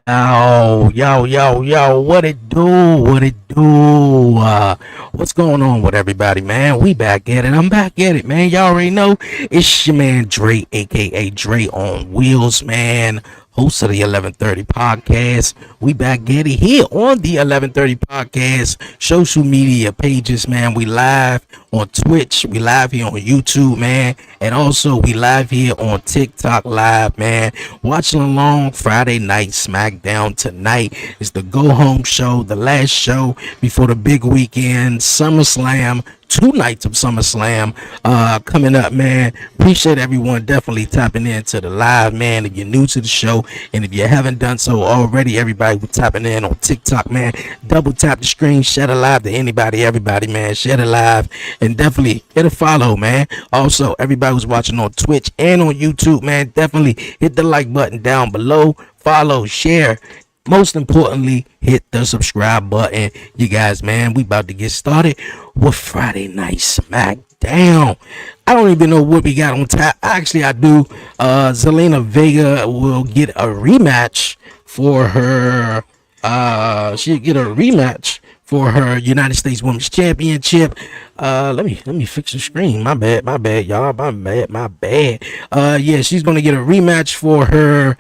Yo, what it do? What it do? What's going on with everybody, man? We back at it. I'm back at it, man. Y'all already know it's your man Dre, aka Dre on Wheels, man. Host of the 1130 podcast. We back at it here on the 1130 podcast. Social media pages, man. We live on Twitch. We live here on YouTube, man. And also we live here on TikTok live, man. Watching along Friday night SmackDown tonight is the go home show, the last show before the big weekend, SummerSlam. 2 nights of SummerSlam coming up, man. Appreciate everyone definitely tapping into the live, man. If you're new to the show and if you haven't done so already, everybody was tapping in on TikTok, man. Double tap the screen, share the live to anybody, everybody, man. Share the live and definitely hit a follow, man. Also, everybody who's watching on Twitch and on YouTube, man, definitely hit the like button down below. Follow, share. Most importantly, hit the subscribe button. You guys, man, we about to get started with Friday Night SmackDown. I don't even know what we got on tap. Actually, I do. Zelina Vega will get a rematch for her. She'll get a rematch for her United States Women's Championship. Let me fix the screen. My bad, y'all. My bad. Yeah, she's gonna get a rematch for her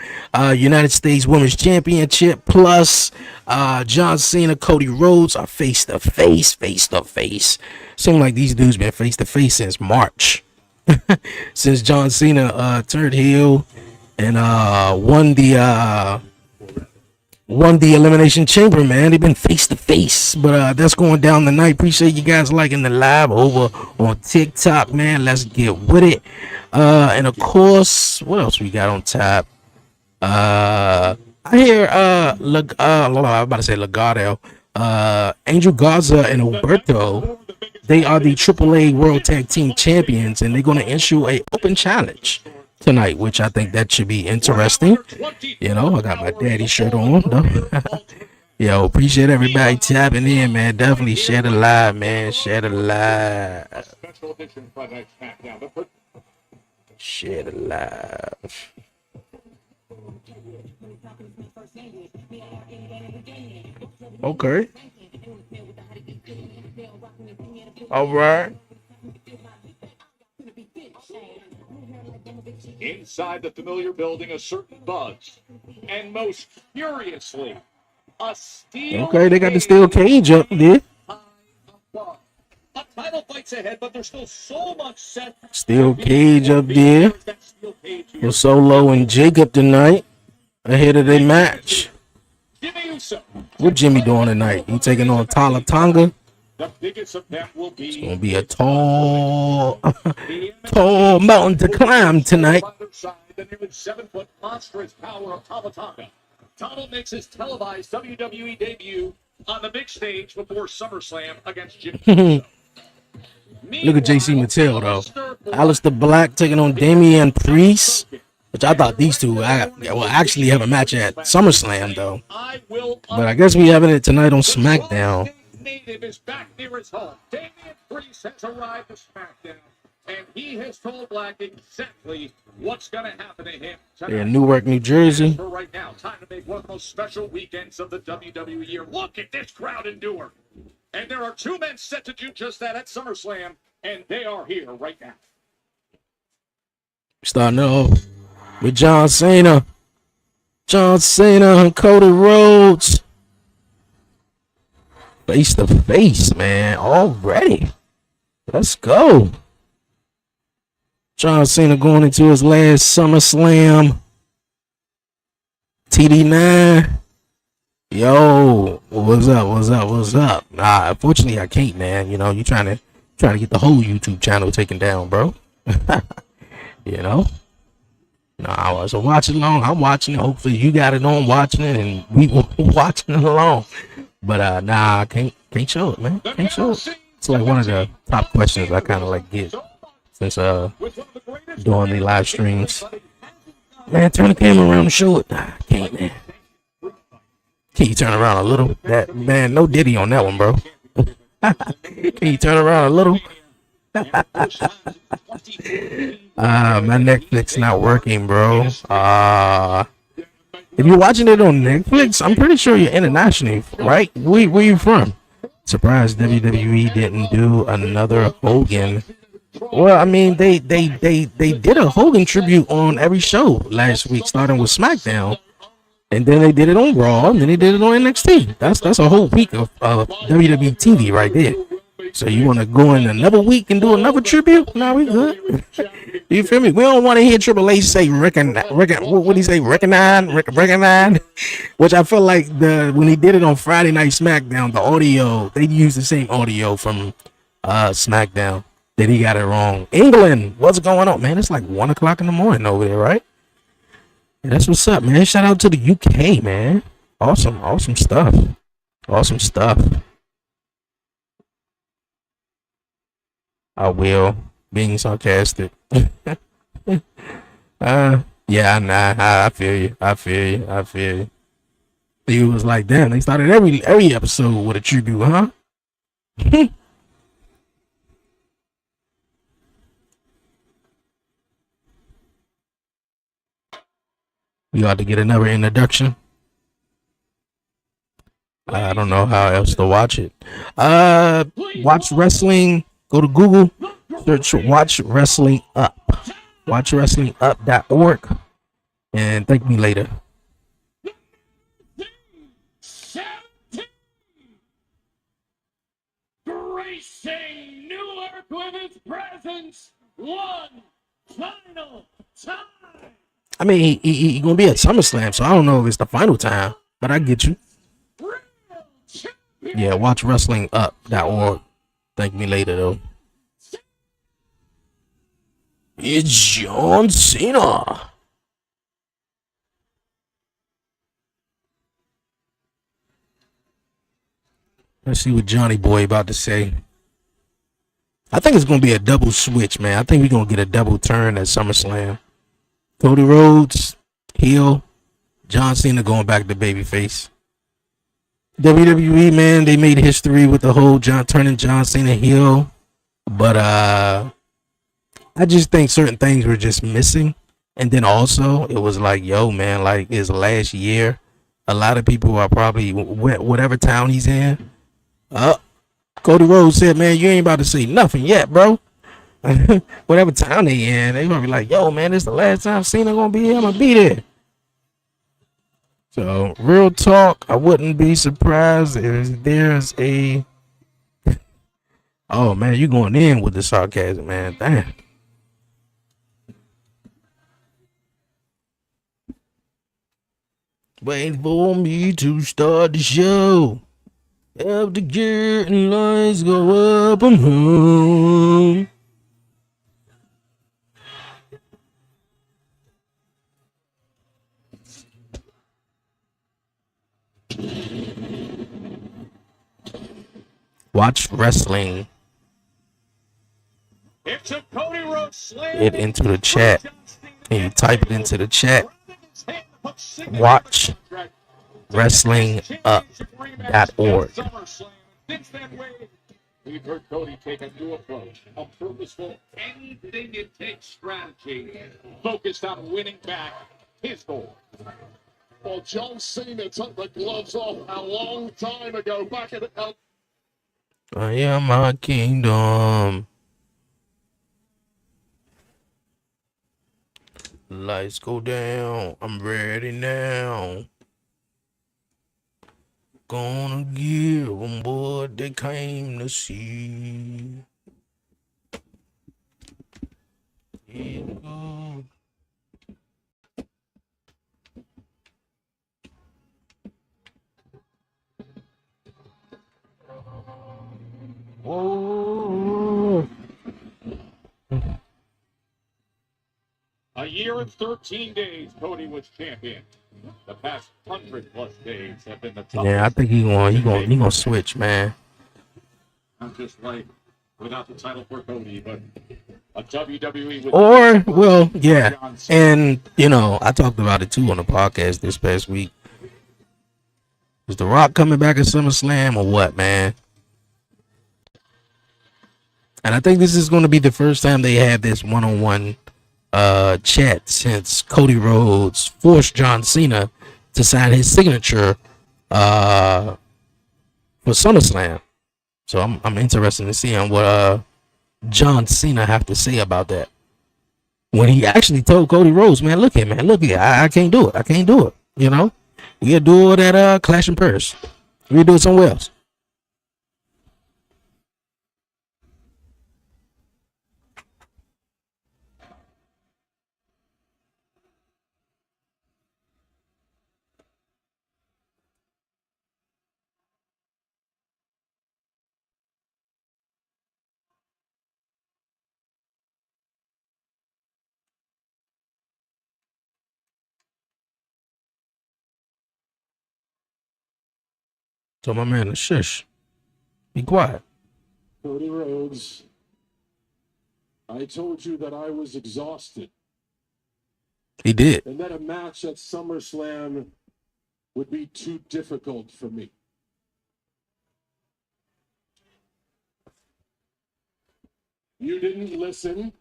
United States Women's Championship. Plus, John Cena, Cody Rhodes are face to face. Seems like these dudes been face to face since March. Since John Cena turned heel and won the Elimination Chamber, man. They've been face to face, but that's going down tonight. Appreciate you guys liking the live over on TikTok, man. Let's get with it. And of course, what else we got on tap? I hear I'm about to say Legado, Angel Garza and Alberto. They are the AAA World Tag Team Champions, and they're going to issue a open challenge tonight, which I think that should be interesting. You know, I got my daddy shirt on though. Yo, appreciate everybody tapping in, man. Definitely share the live, man. Share the live. Share the live. Okay. All right. Inside the familiar building, a certain buzz, and most curiously, a steel. Okay, they got the steel cage up there. A title fight's ahead, but there's still so much set. Steel cage up there for Solo and Jacob tonight ahead of their match. What Jimmy doing tonight? He taking on Tala Tonga. The biggest of them will be. It's gonna be a tall mountain to climb tonight. The nearly 7-foot monstrous power of Tamatanga. Tama makes his televised WWE debut on the big stage before SummerSlam against Jim. Look at JC Mattel though. Aleister Black taking on Damian Priest, which I thought these two will actually have a match at SummerSlam though. But I guess we having it tonight on SmackDown. Native is back near his home. Damian Priest has arrived to SmackDown, and he has told Black exactly what's going to happen to him tonight. Yeah, Newark, New Jersey. For right now, time to make one of the most special weekends of the WWE year. Look at this crowd in Newark. And there are two men set to do just that at SummerSlam, and they are here right now. Starting off with John Cena. John Cena and Cody Rhodes. Face to face, man. Already. Let's go. John Cena going into his last SummerSlam. TD9. Yo, what's up? Nah, unfortunately I can't, man. You know, you trying to get the whole YouTube channel taken down, bro. You know? Nah, so watch it along. I'm watching it. Hopefully you got it on watching it and we watching it along. But nah, I can't show it, man. Can't show it. It's like one of the top questions I kind of like get since doing the live streams. Man, turn the camera around and show it. Nah, I can't, man. Can you turn around a little? That man, no Diddy on that one, bro. Can you turn around a little? My Netflix not working, bro. If you're watching it on Netflix, I'm pretty sure you're international, right? Where you from? Surprised WWE didn't do another Hogan. Well, I mean, they did a Hogan tribute on every show last week, starting with SmackDown, and then they did it on Raw, and then they did it on NXT. That's a whole week of WWE TV right there. So you want to go in another week and do another tribute? Nah, we good. You feel me? We don't want to hear Triple H say what did he say? Recognize, which I feel like when he did it on Friday Night SmackDown, the audio, they used the same audio from SmackDown. That he got it wrong. England, what's going on, man? It's like 1 o'clock in the morning over there, right? Yeah, that's what's up, man. Shout out to the UK, man. Awesome stuff. Awesome stuff. I will, being sarcastic. Yeah, nah, I feel you. He was like, damn, they started every episode with a tribute, huh? We ought to get another introduction. I don't know how else to watch it. Watch wrestling. Go to Google, search Watch Wrestling Up. WatchWrestlingUp.org. And thank me later. Gracing Newark with its presence one final time. I mean, he gonna be at SummerSlam, so I don't know if it's the final time, but I get you. Yeah, WatchWrestlingUp.org. Thank me later, though. It's John Cena. Let's see what Johnny Boy about to say. I think it's gonna be a double switch, man. I think we're gonna get a double turn at SummerSlam. Cody Rhodes, heel. John Cena going back to babyface. WWE, man, they made history with the whole turning John Cena heel. But I just think certain things were just missing. And then also, it was like, yo, man, like his last year, a lot of people are probably, whatever town he's in. Cody Rhodes said, man, you ain't about to say nothing yet, bro. Whatever town they in, they gonna be like, yo, man, this is the last time Cena gonna be here. I'm gonna be there. So, real talk, I wouldn't be surprised if there's a... Oh, man, you going in with the sarcasm, man. Damn. Wait for me to start the show. After getting lights go up, I'm home. Watch wrestling. It into the chat. And you type it into the chat. Watch wrestlingup.org. We've heard Cody take a new approach, a purposeful, anything it takes strategy, focused on winning back his goal. Well, John Cena took the gloves off a long time ago, back at the... I am my kingdom. Lights go down. I'm ready now. Gonna give them what they came to see. Here we go. Whoa. A year and 13 days, Cody was champion. The past 100+ days have been the toughest. Yeah, I think he gonna switch, man. Not just like without the title for Cody, but a WWE with... Or, well, yeah. And, you know, I talked about it too on the podcast this past week. Is The Rock coming back at SummerSlam or what, man? And I think this is going to be the first time they have this one-on-one chat since Cody Rhodes forced John Cena to sign his signature for SummerSlam. So I'm interested in seeing what John Cena have to say about that. When he actually told Cody Rhodes, man, look here, I can't do it. I can't do it. You know, we'll do it at Clash in Paris. We'll do it somewhere else. So my man, shush, be quiet. Cody Rhodes, I told you that I was exhausted. He did. And that a match at SummerSlam would be too difficult for me. You didn't listen.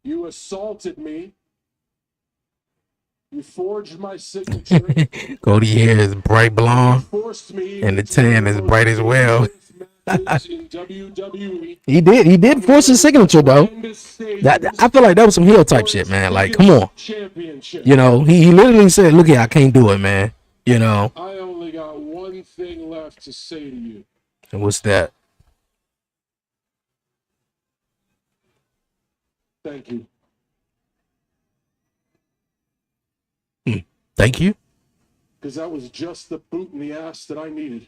You assaulted me. You forged my signature. Cody hair is bright blonde, and the tan is bright as well. He did force his signature though. I feel like that was some heel type shit, man. Like, come on. You know, he literally said, "Look here, I can't do it, man." You know. I only got one thing left to say to you. And what's that? Thank you. Thank you. Because that was just the boot in the ass that I needed.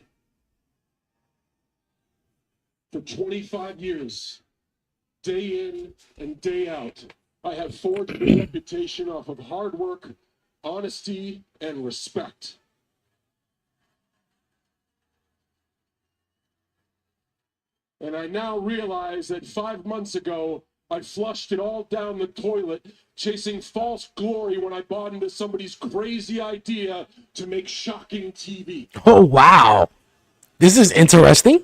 For 25 years, day in and day out, I have forged a reputation off of hard work, honesty, and respect. And I now realize that 5 months ago, I flushed it all down the toilet, chasing false glory when I bought into somebody's crazy idea to make shocking TV. Oh, wow. This is interesting.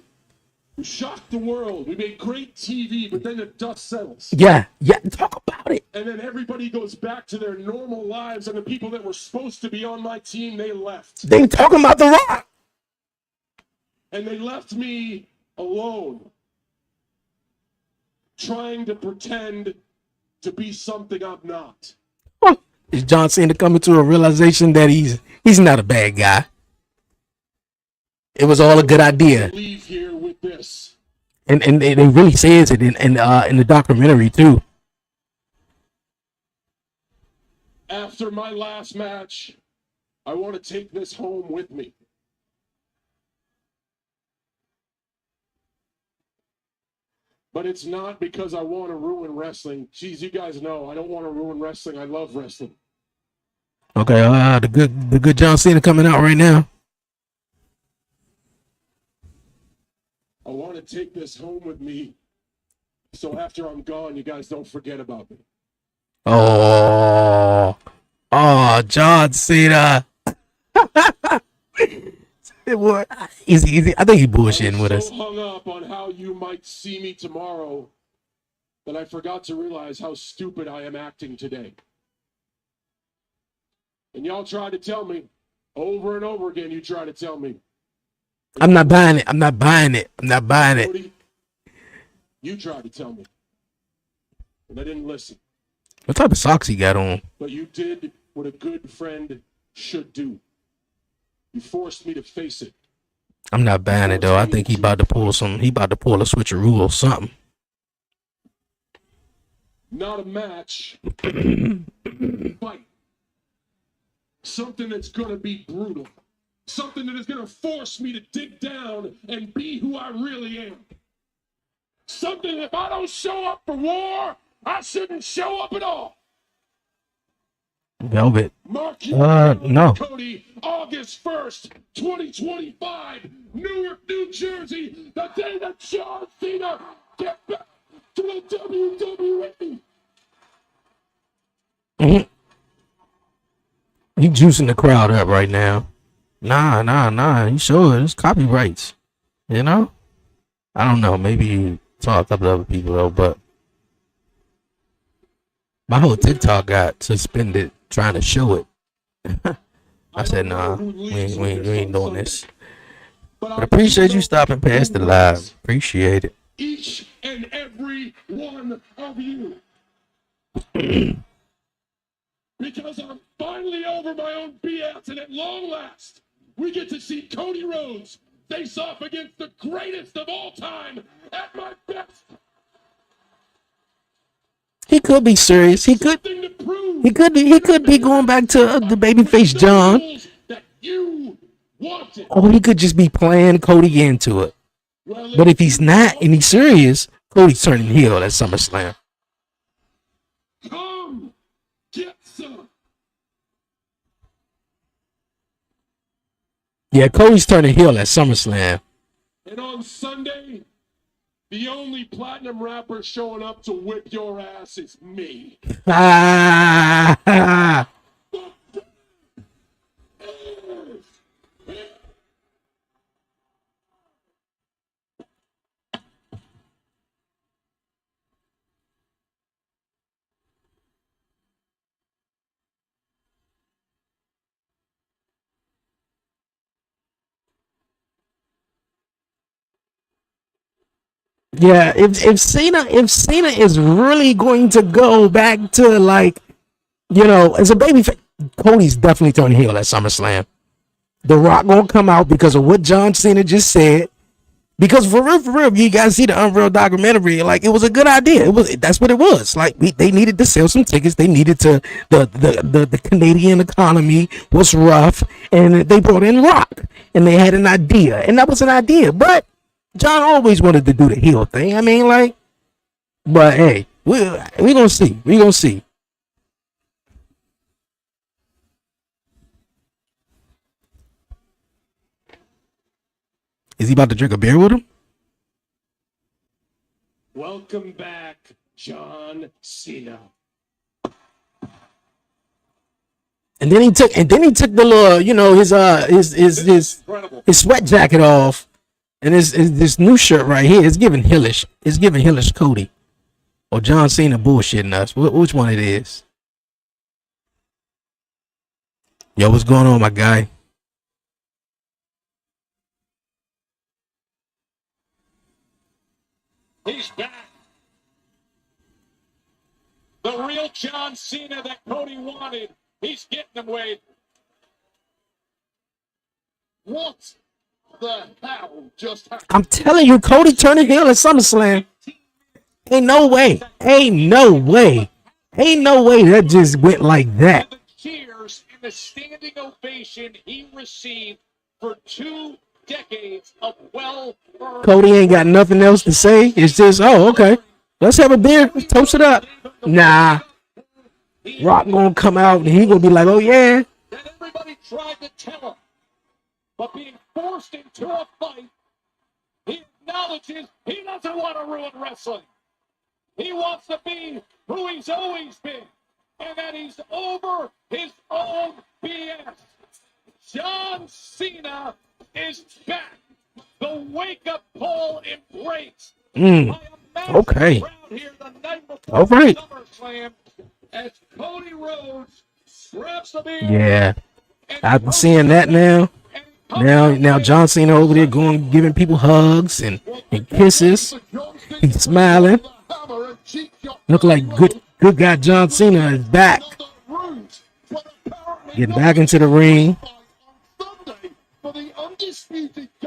We shocked the world. We made great TV, but then the dust settles. Yeah, talk about it. And then everybody goes back to their normal lives, and the people that were supposed to be on my team, they left. They talking about The Rock. And they left me alone, trying to pretend to be something I'm not. Is John Cena coming to a realization that he's not a bad guy? It was all a good idea. Leave here with this. And it really says it in the documentary too. After my last match, I want to take this home with me. But it's not because I want to ruin wrestling. Geez, you guys know I don't want to ruin wrestling. I love wrestling. Okay, the good John Cena coming out right now. I want to take this home with me, so after I'm gone, you guys don't forget about me. Oh, John Cena. Easy. I think he's bullshitting with us. I'm so hung up on how you might see me tomorrow that I forgot to realize how stupid I am acting today. And y'all tried to tell me over and over again. You try to tell me. I'm not buying it. Cody, you tried to tell me, and I didn't listen. What type of socks he got on? But you did what a good friend should do. You forced me to face it. I'm not buying it though. I think he about to pull a switcheroo or something. Not a match. Fight. Something that's gonna be brutal. Something that is gonna force me to dig down and be who I really am. Something if I don't show up for war, I shouldn't show up at all. Velvet. Mark no. Cody, August 1st, 2025, Newark, New Jersey, the day that John Cena get back to the WWE. Mm-hmm. He juicing the crowd up right now. Nah. He sure it's copyrights. You know? I don't know. Maybe he saw a couple other people though, but my whole TikTok got suspended trying to show it. I said, nah, we ain't doing this. But But appreciate you stopping past the live. Appreciate it. Each and every one of you. Because I'm finally over my own BS, and at long last, we get to see Cody Rhodes face off against the greatest of all time at my best. He could be serious. He could be going back to the babyface John. That you wanted. Or he could just be playing Cody into it. But if he's not and he's serious, Cody's turning heel at SummerSlam. Come get some. Yeah, Cody's turning heel at SummerSlam. And on Sunday, the only platinum rapper showing up to whip your ass is me. Yeah, if Cena is really going to go back to, like, you know, as a baby, Cody's definitely turning heel at SummerSlam. The Rock gonna come out because of what John Cena just said. Because for real, you guys see the Unreal documentary. Like, it was a good idea. That's what it was. Like, they needed to sell some tickets. They needed to the Canadian economy was rough, and they brought in Rock, and they had an idea, and that was an idea. But John always wanted to do the heel thing. I mean, like, but hey, we gonna see. We gonna see. Is he about to drink a beer with him? Welcome back, John Cena. And then he took the little, you know, his sweat jacket off, and this new shirt right here is giving Hillish. It's giving Hillish Cody, or John Cena bullshitting us. Which one it is? Yo, what's going on, my guy? He's back. The real John Cena that Cody wanted. He's getting him, Wade. What the hell just happened? I'm telling you, Cody turning heel at SummerSlam. Ain't no way. Ain't no way that just went like that. The cheers and the standing ovation he received for 2 decades of well-earned. Cody ain't got nothing else to say. It's just, oh, okay, let's have a beer. Let's toast it up. Nah. Rock gonna come out and he gonna be like, oh yeah. That everybody tried to tell him. But being forced into a fight, he acknowledges he doesn't want to ruin wrestling. He wants to be who he's always been. And that he's over his own BS. John Cena is back. The wake-up call embrace. Okay. Here the night before All right. SummerSlam as Cody Rhodes grabs the beer. Yeah. I'm seeing that now. Now John Cena over there giving people hugs and kisses. He's smiling. Look like good guy John Cena is back. Getting back into the ring.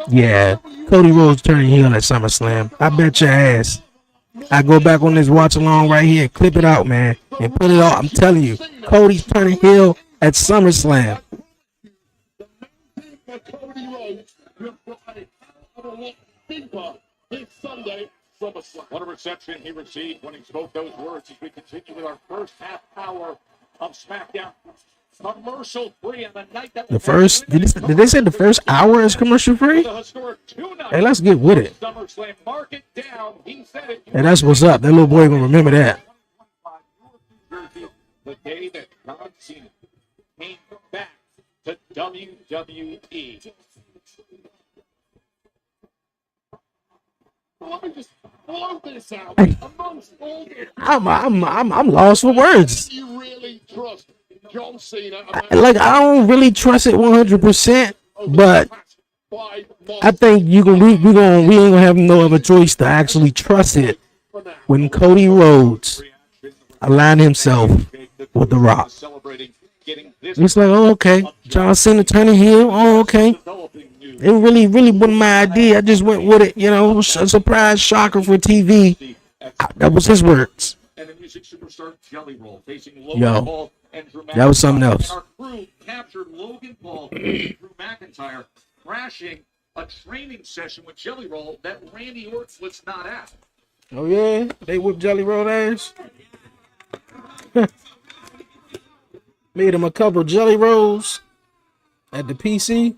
Yeah, Cody Rhodes turning heel at SummerSlam. I bet your ass. I go back on this watch along right here, clip it out, man, and put it on. I'm telling you, Cody's turning heel at SummerSlam. What a reception he received when he spoke those words as we continue with our first half hour of SmackDown. Commercial free on the night that the first did they say the first hour is commercial free? Hey, let's get with it. Hey, that's what's up. That little boy gonna remember that. The day that John Cena came back to WWE. Let me just blow this out. I'm lost for words. You really trust John Cena. Like, I don't really trust it 100%, but I think we ain't gonna have no other choice to actually trust it when Cody Rhodes aligned himself with The Rock. It's like, oh, okay, John Cena turning heel. Oh, okay. It really wasn't my idea. I just went with it. You know, it was a surprise shocker for TV. That was his words. Yo, that was something else. Our crew captured Logan Paul and Drew McIntyre crashing a training session with Jelly Roll that Randy Orton was not at. Oh yeah, they whipped Jelly Roll ass. Made him a couple of Jelly Rolls at the PC.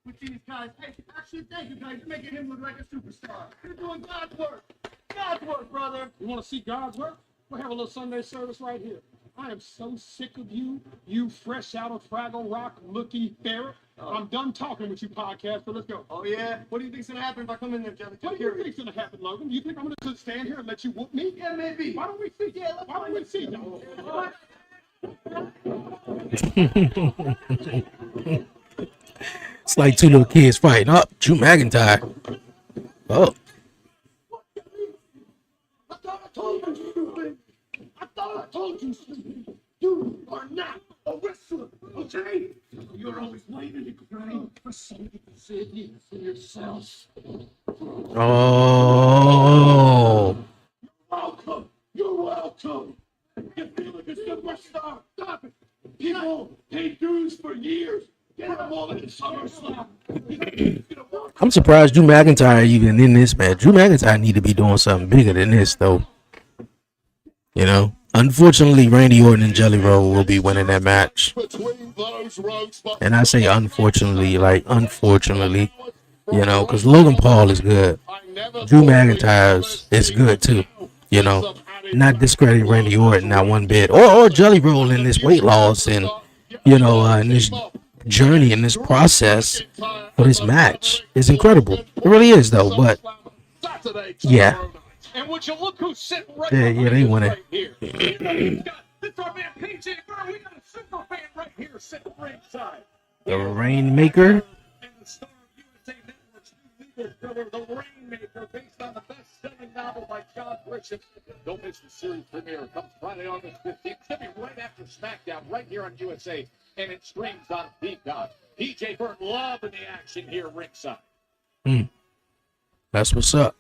With these guys. Hey, actually, thank you guys. You're making him look like a superstar. You're doing God's work. God's work, brother. You want to see God's work? We'll have a little Sunday service right here. I am so sick of you, you fresh out of Fraggle Rock looky ferret. I'm done talking with you, podcast, so let's go. Oh, yeah? What do you think's going to happen if I come in there, Jelly? What do you think's going to happen, Logan? Do you think I'm going to just stand here and let you whoop me? Yeah, maybe. Why don't we see? Yeah, why don't we see? It's like two little kids fighting. Up, Drew McIntyre. Oh. I thought I told you, stupid. I thought I told you, stupid. You are not a wrestler, okay? You're always waiting to cry for somebody to say it for yourself. Oh. Welcome. You're welcome. You feel like a superstar. Stop it. People paid dues for years. Get them all in SummerSlam. I'm surprised Drew McIntyre even in this match. Drew McIntyre need to be doing something bigger than this, though. You know, unfortunately, Randy Orton and Jelly Roll will be winning that match. And I say unfortunately, like unfortunately, you know, because Logan Paul is good. Drew McIntyre is good too. You know, not discrediting Randy Orton not one bit, or Jelly Roll in this weight loss and you know in this journey in this process for this match is incredible. It really is though, but yeah. And would you look who's sitting right Yeah, they won it. right here. This our man PJ Burr. We got a super fan right here sitting ringside. The Rainmaker. And the star of USA Network's new legal thriller, The Rainmaker, based on the best-selling novel by John Grisham. Don't miss the series premiere. It comes Friday, August 15th. It's going to be right after SmackDown, right here on USA, and it streams on Peacock. PJ Burr loving the action here ringside. That's what's up.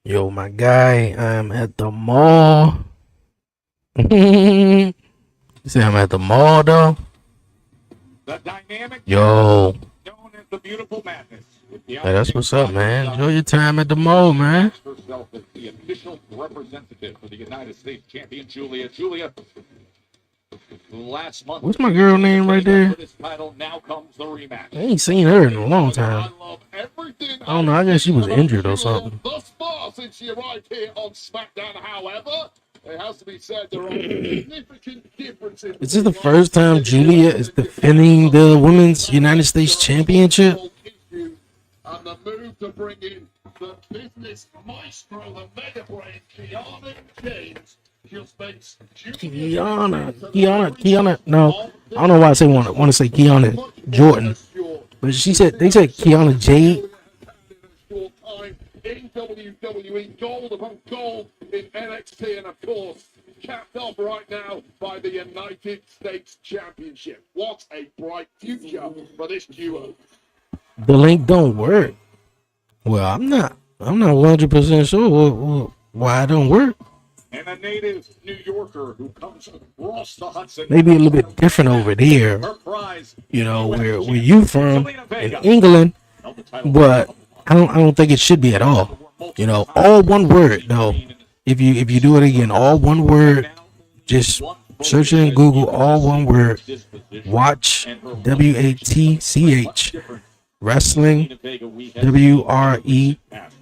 Yo, my guy, I'm at the mall. You say I'm at the mall, though? The dynamic Yo. known as the Beautiful Madness. Hey, that's what's up, man. Enjoy your time at the mall, man. Herself as the official representative for the United States champion, Julia. Julia, last month. What's my girl name right there? For this title, now comes the rematch. I ain't seen her in a long time. I love everything. I don't know. I guess she was injured or something. Thus far, since she arrived here on SmackDown, however, it has to be said there are significant differences. Is this the first time Julia is defending the Women's United States Championship? And the move to bring in the business maestro, the mega brain, Kiana James. Kiana. No, I don't know why I say want to say Kiana Jordan, but they said Kiana Jade. In WWE, gold upon gold in NXT, and of course, capped off right now by the United States Championship. What a bright future for this duo. The link don't work. Well, I'm not 100% sure why it don't work. And a native New Yorker who comes across the Hudson. Maybe a little bit different over there. Her prize, You know where you from in England, but I don't think it should be at all. You know, all one word though. If you do it again, all one word. Just search it in Google, all one word. Watch WATCH Wrestling,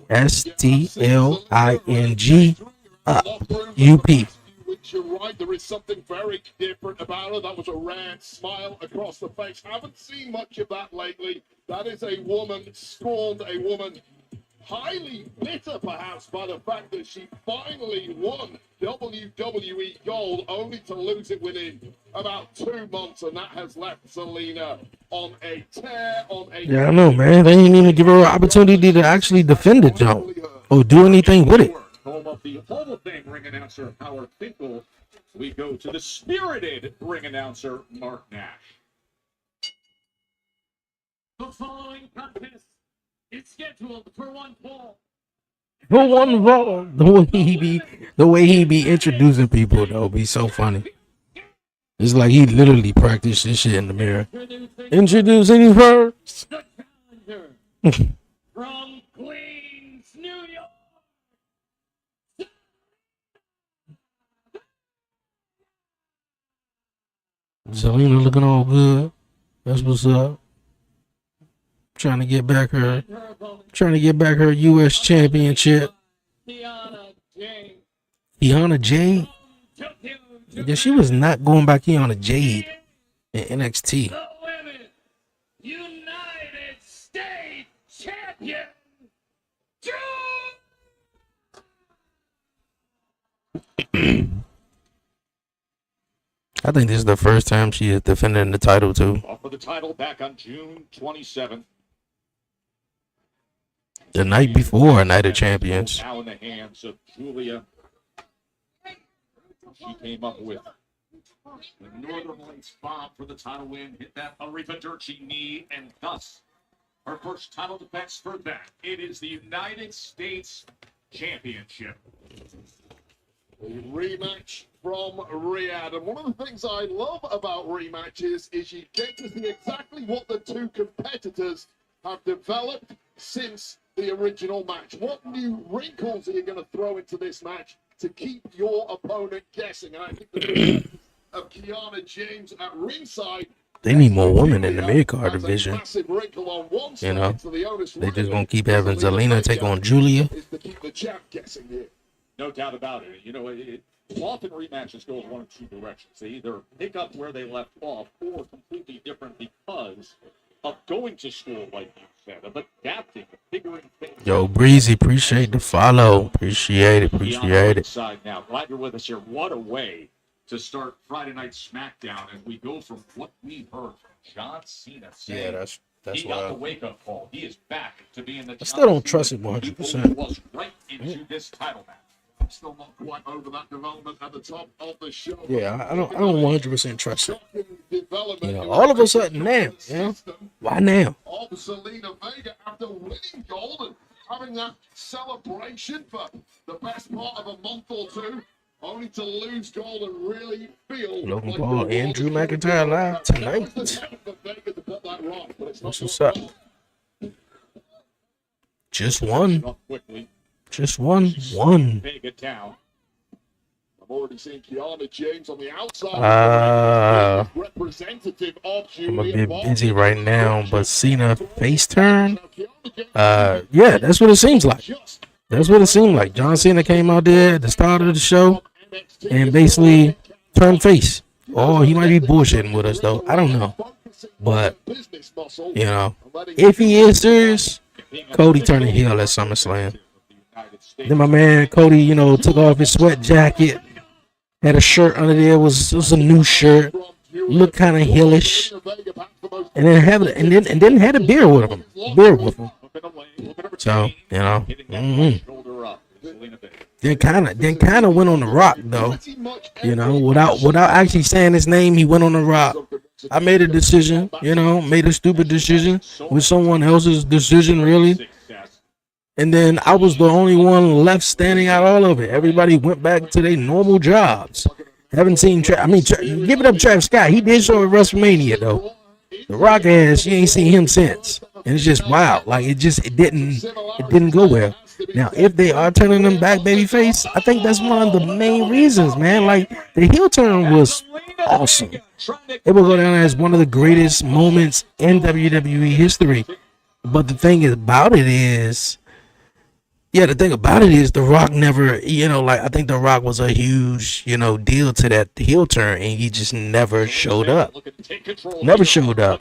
WRESTLING up UP. Which you're right, there is something very different about her. That was a rare smile across the face. Haven't seen much of that lately. That is a woman scorned, a woman highly bitter perhaps by the fact that she finally won WWE Gold, only to lose it within about 2 months, and that has left Zelina on a tear, Yeah, I know, man. They didn't even give her an opportunity to actually defend it, though, or do anything with it. Home of the Hall of Fame ring announcer Howard Finkel, we go to the spirited ring announcer Mark Nash. The following contest is scheduled for one fall. For one fall, the way he be introducing people though be so funny. It's like he literally practiced this shit in the mirror. Introducing first. The challenger from Queens, New York. Zelina looking all good. That's what's up. Trying to get back her U.S. championship. Kiana Jade. Yeah, she was not going by Kiana Jade in NXT. The women United States champion. I think this is the first time she is defending the title too. Off for the title back on June 27th. The night before Night of Champions. Now in the hands of Julia. She came up with the Northern Lights bomb for the title win. Hit that Arrivederci knee, and thus her first title defense for that. It is the United States Championship. A rematch from Riyadh. And one of the things I love about rematches is you get to see exactly what the two competitors have developed since the original match. What new wrinkles are you going to throw into this match to keep your opponent guessing? And I think the presence of Kiana James at ringside. They need more women in the mid-card division. You know, they just gonna keep having Zelina take on Julia. No doubt about it. You know, often rematches go in one of two directions. They either pick up where they left off or completely different because of going to school, like you said, of adapting, figuring things out. Yo, Breezy, appreciate the follow. Appreciate it. Side now. Glad you're with us here. What a way to start Friday Night SmackDown as we go from what we heard from John Cena saying that's he got the wake-up call. He is back to being the I still don't trust him 100%. Was right into this title match. I'm still not quite over that development at the top of the show. Yeah, I don't 100% trust him. You know, all of a sudden now, you know, why now? Of Zelina Vega after winning gold and having that celebration for the best part of a month or two, only to lose gold and really feel Logan like Paul and Drew McIntyre live tonight. That's what's up. Just one. Just one. Vega down. I've already seen Kiana James on the outside. Representative of I'm a bit busy right now, but Cena face turn. Yeah, that's what it seems like. That's what it seemed like. John Cena came out there at the start of the show and basically turned face. Oh, he might be bullshitting with us though. I don't know. But you know, if he is serious, Cody turning heel at SummerSlam. Then my man Cody, you know, took off his sweat jacket, had a shirt under there, was a new shirt, looked kind of heelish, and then had a beer with him. So you know, then kind of went on the Rock though. You know, without actually saying his name, he went on the Rock. I made a decision, you know, made a stupid decision with someone else's decision, really. And then I was the only one left standing out all of it. Everybody went back to their normal jobs. Haven't seen give it up Travis Scott. He did show at WrestleMania though. The Rock ass, you ain't seen him since. And it's just wild. Like it didn't go well. Now if they are turning them back babyface, I think that's one of the main reasons, man. Like the heel turn was awesome. It will go down as one of the greatest moments in WWE history. But the thing about it is, yeah, the thing about it is The Rock never, like I think The Rock was a huge, deal to that heel turn, and he just never showed up. Never showed up.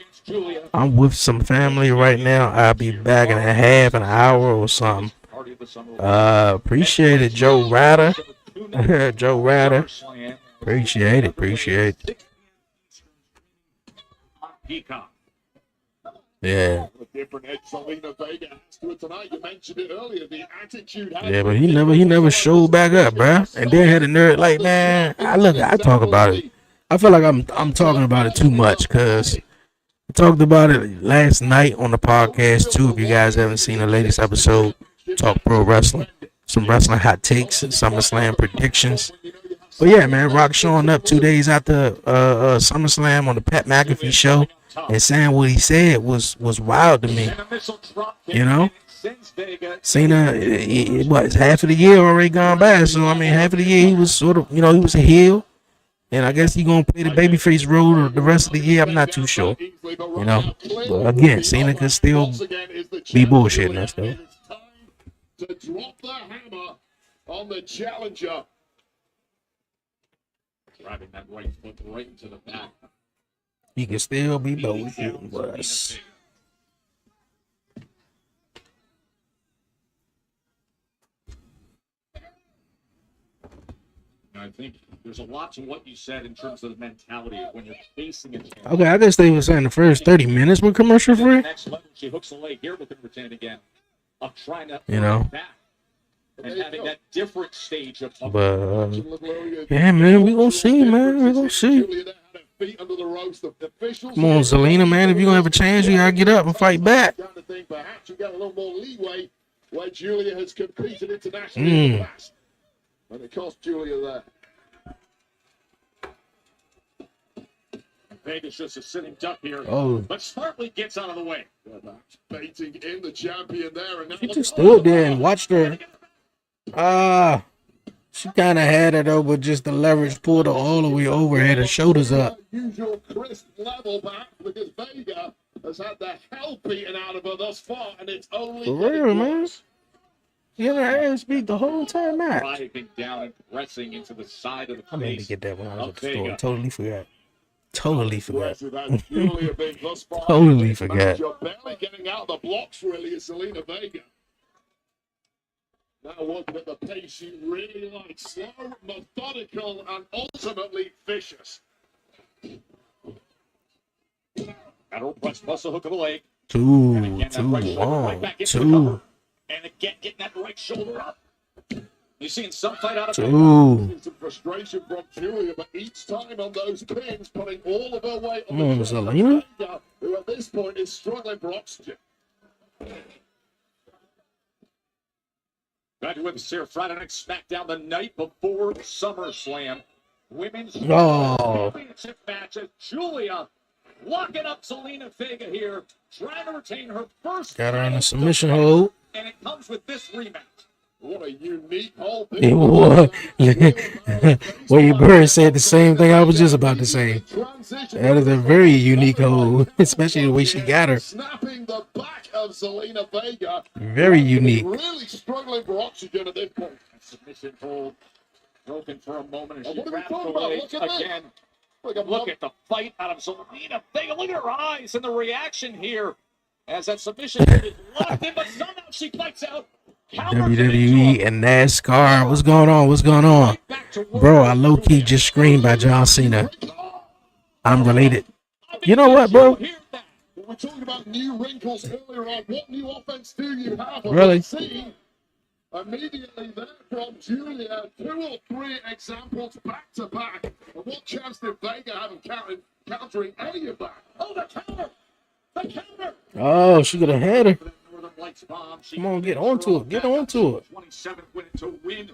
I'm with some family right now. I'll be back in a half an hour or something. Appreciate it, Joe Ryder. Joe Ryder. Appreciate it. Yeah. Yeah, but he never showed back up, bruh. And then had a nerd like, man, I talk about it. I feel like I'm talking about it too much, cause I talked about it last night on the podcast too. If you guys haven't seen the latest episode, Talk Pro Wrestling, some wrestling hot takes and SummerSlam predictions. But yeah, man, Rock showing up 2 days after SummerSlam on the Pat McAfee show and saying what he said was wild to me. Cena, it's half of the year already gone by. So I mean, half of the year he was sort of, he was a heel. And I guess he's going to play the babyface role the rest of the year. I'm not too sure. But again, Cena could still be bullshitting us, though. To drop the hammer on the challenger. Driving that right foot right into the back. He can still be bullshitting us. I think there's a lot to what you said in terms of the mentality of when you're facing a champion. Okay, I guess they were saying the first 30 minutes were commercial free. Next level, she hooks the leg here, looking to retain it again. Of trying to back and having that different stage of. But yeah, man, we gonna see, man. We gonna see. Come on, Zelina, man. If you gonna have a chance, you gotta get up and fight back. Perhaps you get a little more leeway where Julia has competed internationally in the past. And it cost Julia there. Vegas just a sitting duck here. Oh. But smartly gets out of the way. Baiting in the champion there. And she just stood there and watched her. She kind of had it over, just the leverage pulled her all the way over, had her shoulders up. Usual crisp level back because Vega has had the hell beaten out of her thus far, and it's only. For real, man. She had her ass beat the whole time match. Driving down and pressing into the side of the face. I meant to get that when I was at the store. Totally forgot. Totally forgot. Totally forgot. Barely getting out of the blocks, really, is Zelina Vega. Now looking at the pace she really likes. Slow, methodical, and ultimately vicious. Lateral press plus a hook of the leg. Two. And again, getting that right shoulder up. You're seeing some fight out of some frustration from Julia, but each time on those pins, putting all of her weight on the Zelina, who at this point is struggling for oxygen. Back with us here Friday Night SmackDown the night before SummerSlam. Women's Championship matches. Julia locking up Zelina Vega here, trying to retain her first. Got her in a submission hold. And it comes with this rematch. What a unique hold. Wade Bird said the same thing I was just about to say. That is a very unique hold, especially the way she got her. Snapping the back of Zelina Vega. Very unique. Really struggling for oxygen at this point. Submission hold broken for a moment as she grabs the leg again. Look at the fight out of Zelina Vega. Look at her eyes and the reaction here as that submission is locked in, but somehow she fights out. WWE and NASCAR. What's going on? Bro, I low-key just screamed by John Cena. I'm related. You know what, bro? We're talking about new wrinkles earlier on. What new offense do you have? Really? Immediately there from Julia, 2 or 3 examples back to back. And what chance did Vega have of countering any of that? Oh, the counter! The counter! Oh, she could have had her. Come on, get onto it. 27th win to win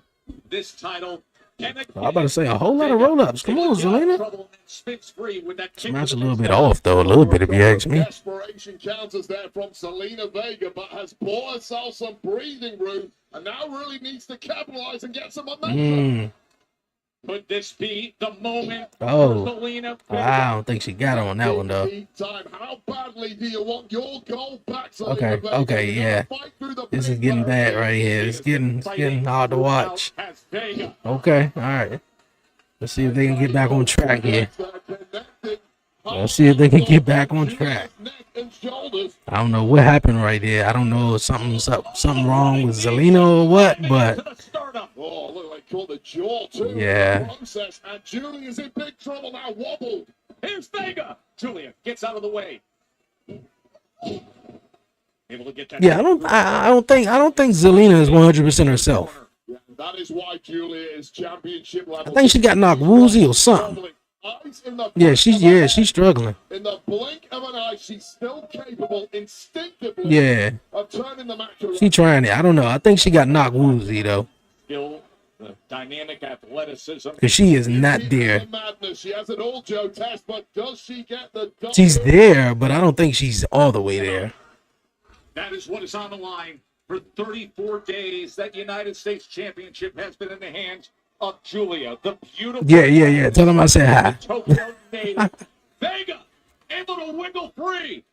this title. I'm about to say a whole lot of roll-ups. Come on, Zelina. This match a little bit off, though. A little bit, if you ask me. Desperation counters there from Zelina Vega, but has bought herself some breathing room, and now really needs to capitalize and get some momentum. Could this be the moment Oh, for Zelina I Vega? don't think she got on that one though. Big time. How badly do you want your goal back, Zelina Okay, Vega? okay, You yeah. gotta fight through the This is pain getting bad barrier. right here. It's getting hard to watch. As Vega. Okay, all right. Let's see if they can get back on track here. Let's see if they can get back on track. I don't know what happened right there. I don't know if something's up, something wrong with Zelina or what, but Oh, look like caught the jaw too. yeah. In the process, and Julia's in big trouble now. Wobbled. Here's Vega. Julia gets out of the way. Able to get that. Yeah, I don't think Zelina is 100% herself. Yeah, that is why Julia is championship level. I think she got knocked woozy or something. Yeah, she's struggling. In the blink of an eye, she's still capable instinctively of turning the match around. She trying it. I don't know. I think she got knocked woozy though. Skill, the dynamic athleticism. Cause she is not there. She has an all Joe test, but does she get the double? She's there, but I don't think she's all the way there. That is what is on the line. For 34 days, that United States Championship has been in the hands of Julia, the beautiful. Yeah. Tell them I said hi. Tokyo native. Vega able to wiggle free.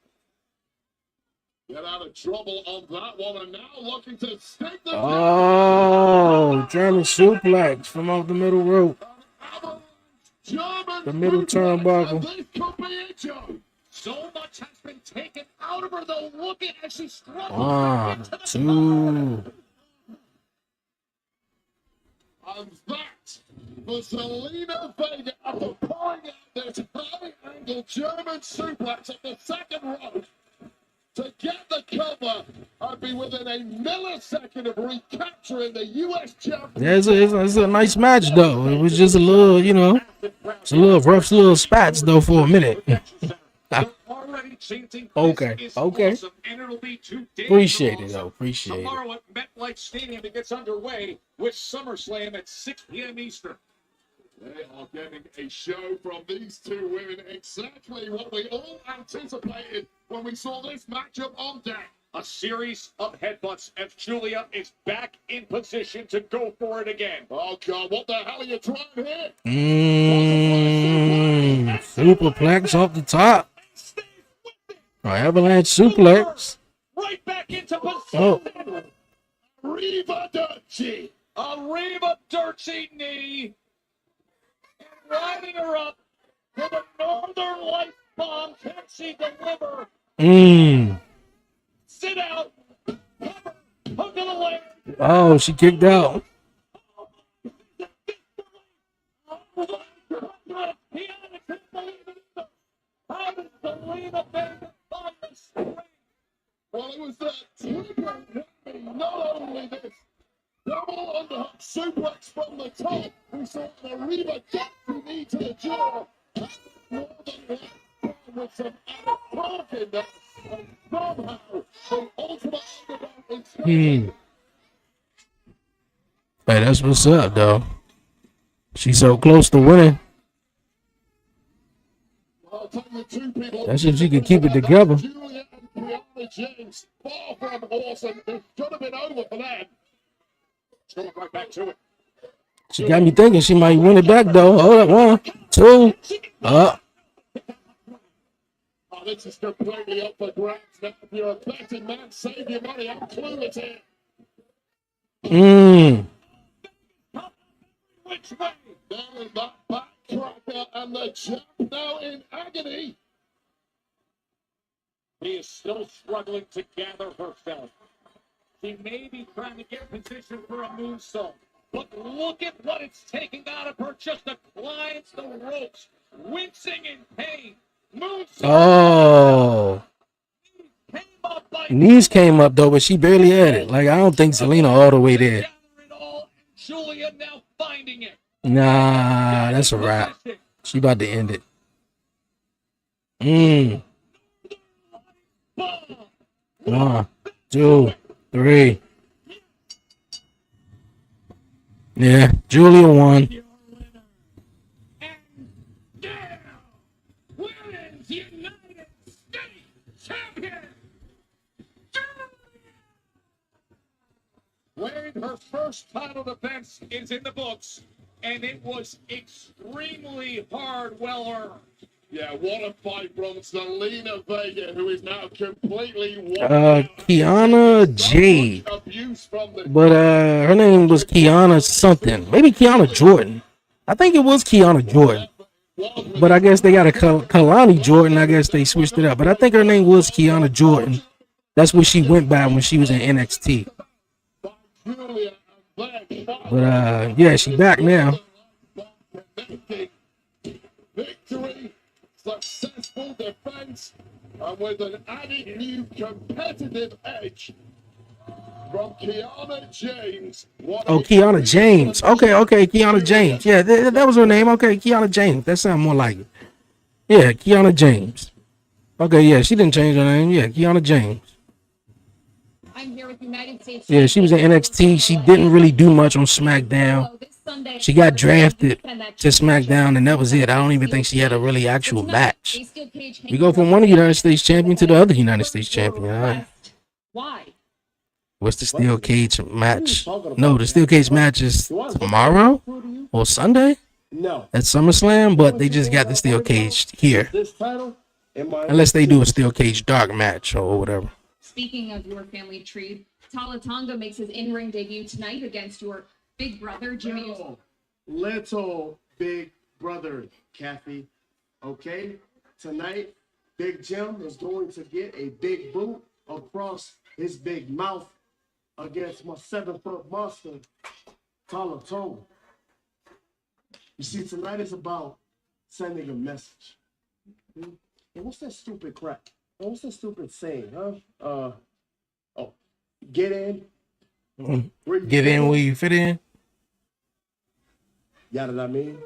Get out of trouble on that one, and now looking to stick the. Oh, German suplex from off the middle rope. The middle turnbuckle. This could be it, Joe. So much has been taken out of her, though. Look at as she struggles. 1, 2. And that for Zelina Vega after pulling out this high-angle German suplex at the second rope to get the cover and be within a millisecond of recapturing the U.S. champion. Yeah, it's a nice match though. It was just a little, it's a little rough, little spats though for a minute. Okay. Awesome, and it'll be Appreciate it though. Appreciate it. Tomorrow at MetLife Stadium, it gets underway with SummerSlam at 6 p.m. Eastern. They are getting a show from these two women, exactly what we all anticipated when we saw this matchup on deck. A series of headbutts as Julia is back in position to go for it again. Oh, God, what the hell are you trying here? Superplex off the top. Avalanche suplex. Right back into position. Oh. Arrivederci. Arrivederci knee. And riding her up to the Northern Lights bomb. Can she deliver? Sit out. Hook of the leg. Oh, she kicked out. Well, it was that triple hit. Not only this, double underhook suplex from the top. We saw the Arrivederci knee to the jaw. More than that, with some added talking that somehow the ultimate underdog is. Hey, that's what's up, though. She's so close to winning. That's if she can keep it together. Julia and Brianna James, far from awesome. It could have been over for them. Let's go right back to it. She got me thinking she might win it back, though. Hold up, 1, 2. Oh, this is completely up for grabs now. If you're a betting man, save your money. I'm clueless here. Which way? There is that backtracker, and the champ now in agony. He is still struggling to gather herself. She may be trying to get position for a moonsault, but look at what it's taking out of her just to climb the ropes, wincing in pain. Moonsault. Oh. Knees came up, though, but she barely had it. Like, I don't think Zelina all the way there. Julia now finding it. Nah, that's a wrap. She about to end it. 1, 2, 3. Yeah, Julia won. Women's United States Champion. Wade, her first title defense is in the books, and it was extremely hard, well earned. Yeah, what a fight from Selena Vega, who is now completely Kiana Jade. But her name was Kiana something. Maybe Kiana Jordan. I think it was Kiana Jordan. But I guess they got a Kalani Jordan. I guess they switched it up. But I think her name was Kiana Jordan. That's what she went by when she was in NXT. But yeah, she's back now. Victory, successful defense, and with an added new competitive edge from Kiana James. Oh, Kiana James. Okay, Kiana James. Yeah, that was her name. Okay, Kiana James. That sounds more like it. Yeah, Kiana James. Okay, yeah, she didn't change her name. Yeah, Kiana James. I'm here with United States. Yeah, she was in NXT. She didn't really do much on SmackDown. She got drafted to SmackDown, and that was it. I don't even think she had a really actual match. We go from one United States champion to the other United States champion. All right. Why? What's the steel cage match? No, the steel cage match is tomorrow or Sunday at SummerSlam, but they just got the steel cage here. Unless they do a steel cage dark match or whatever. Speaking of your family tree, Tala Tonga makes his in-ring debut tonight against your big brother, Jimmy. Little big brother, Kathy. Okay? Tonight, Big Jim is going to get a big boot across his big mouth against my 7-foot monster, Tala Tonga. You see, tonight is about sending a message. And what's that stupid crap? What's that stupid saying, huh? Get in. Get in where you fit in. Yeah, what I mean?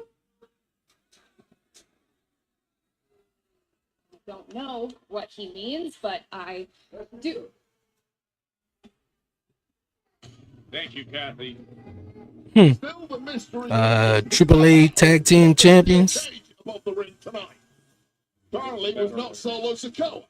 Don't know what he means, but I do. Thank you, Kathy. AAA Tag Team Champions. Above the ring tonight. Darling was not Solo Sikoa.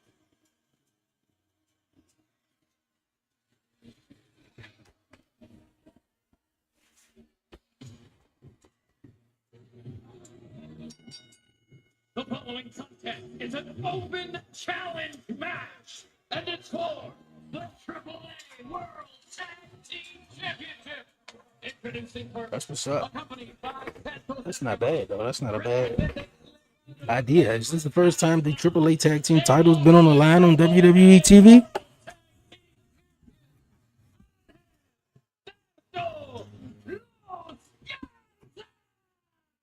The following contest is an open challenge match, and it's for the AAA World Tag Team Championship. Introducing first, That's what's up. accompanied by That's not bad, though. That's not a bad idea. Is this the first time the AAA Tag Team title's been on the line on WWE TV?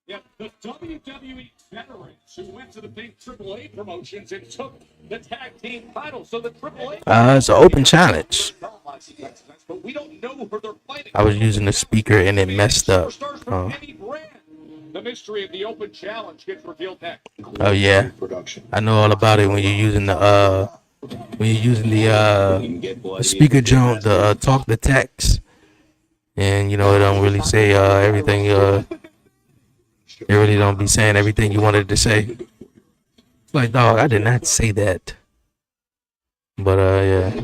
Yeah, the WWE veterans who went to the big AAA promotions and took the tag team title. So the AAA. It's an open challenge. But we don't know who they're fighting. I was using the speaker and it messed up. Superstars from any brand. The mystery of the open challenge gets revealed next. Oh yeah, I know all about it when you're using the speaker Jones to talk the text, and you know it don't really say everything. It really don't be saying everything you wanted to say. It's like, dog, I did not say that. But yeah.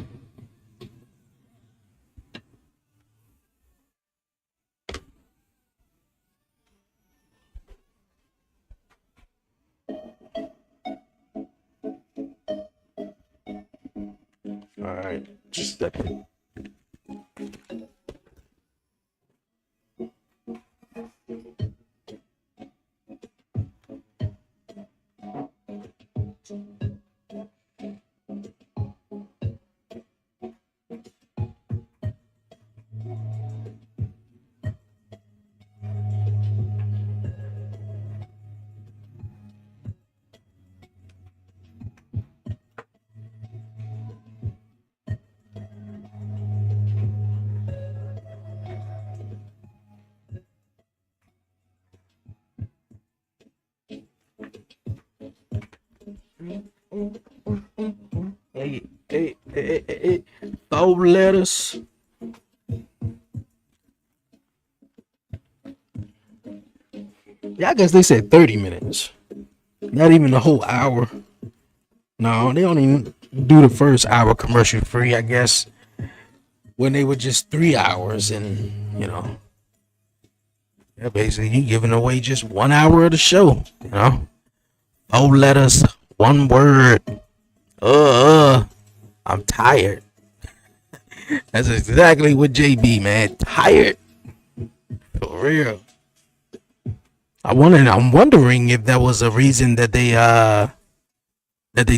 All right, just a second. Hey, 4 letters. Yeah, I guess they said 30 minutes. Not even the whole hour. No, they don't even do the first hour commercial free, I guess. When they were just 3 hours and, you know. Yeah, basically, he giving away just 1 hour of the show. You know, 4 letters, 1 word. I'm tired. That's exactly what JB, man. Tired. For real. I'm wondering if that was a reason that they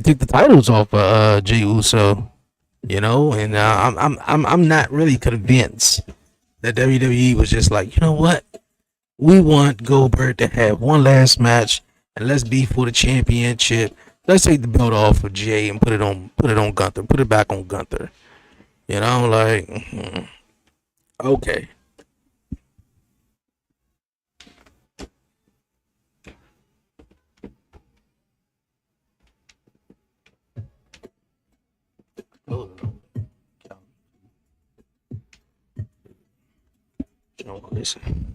took the titles off Jey Uso. You know, and I'm not really convinced that WWE was just like, you know what? We want Goldberg to have one last match and let's be for the championship. Let's take the belt off of Jay and put it on Gunther. Put it back on Gunther. You know, like okay. Listen.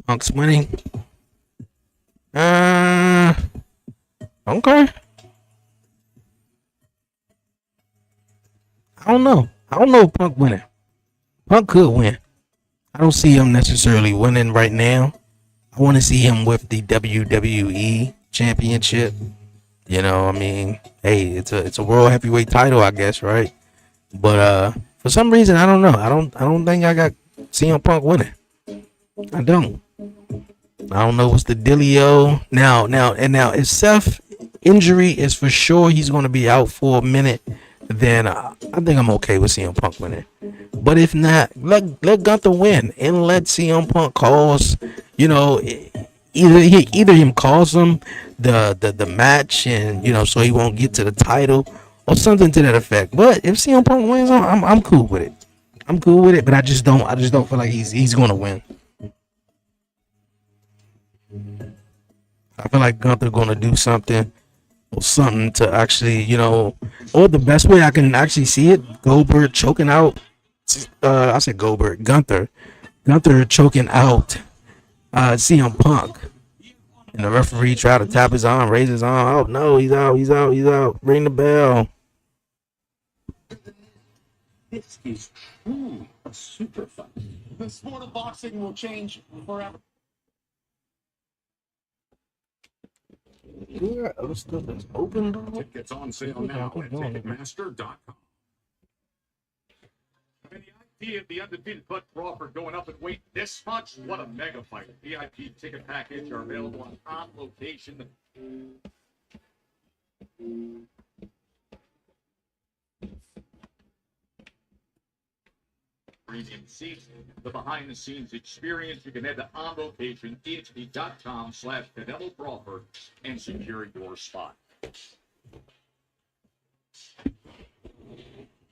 Punk's winning. Okay. I don't know if Punk winning. Punk could win. I don't see him necessarily winning right now. I want to see him with the WWE Championship. You know, I mean, hey, it's a world heavyweight title, I guess, right? But for some reason, I don't know. I don't think I got CM Punk winning. I don't know what's the dealio now. If Seth injury is for sure, he's going to be out for a minute. Then I think I'm okay with CM Punk winning. But if not, let Gunther win and let CM Punk cause, you know, either him cause him the match, and you know, so he won't get to the title or something to that effect. But if CM Punk wins, I'm cool with it. I'm cool with it, but I just don't feel like he's gonna win. I feel like Gunther gonna do something to actually, you know, or the best way I can actually see it, Goldberg choking out. I said Goldberg, Gunther choking out CM Punk, and the referee try to tap his arm, raise his arm. Oh no, he's out. Ring the bell. This is truly a super fight. The sport of boxing will change forever. Yeah, other stuff that's open. Tickets on sale now at Ticketmaster.com. I mean, the idea of the undefeated Bud Crawford going up in weight this much, what a mega fight. VIP ticket package are available on location. Premium seats, the behind-the-scenes experience. You can head to onlocation.com/Canelo Crawford and secure your spot.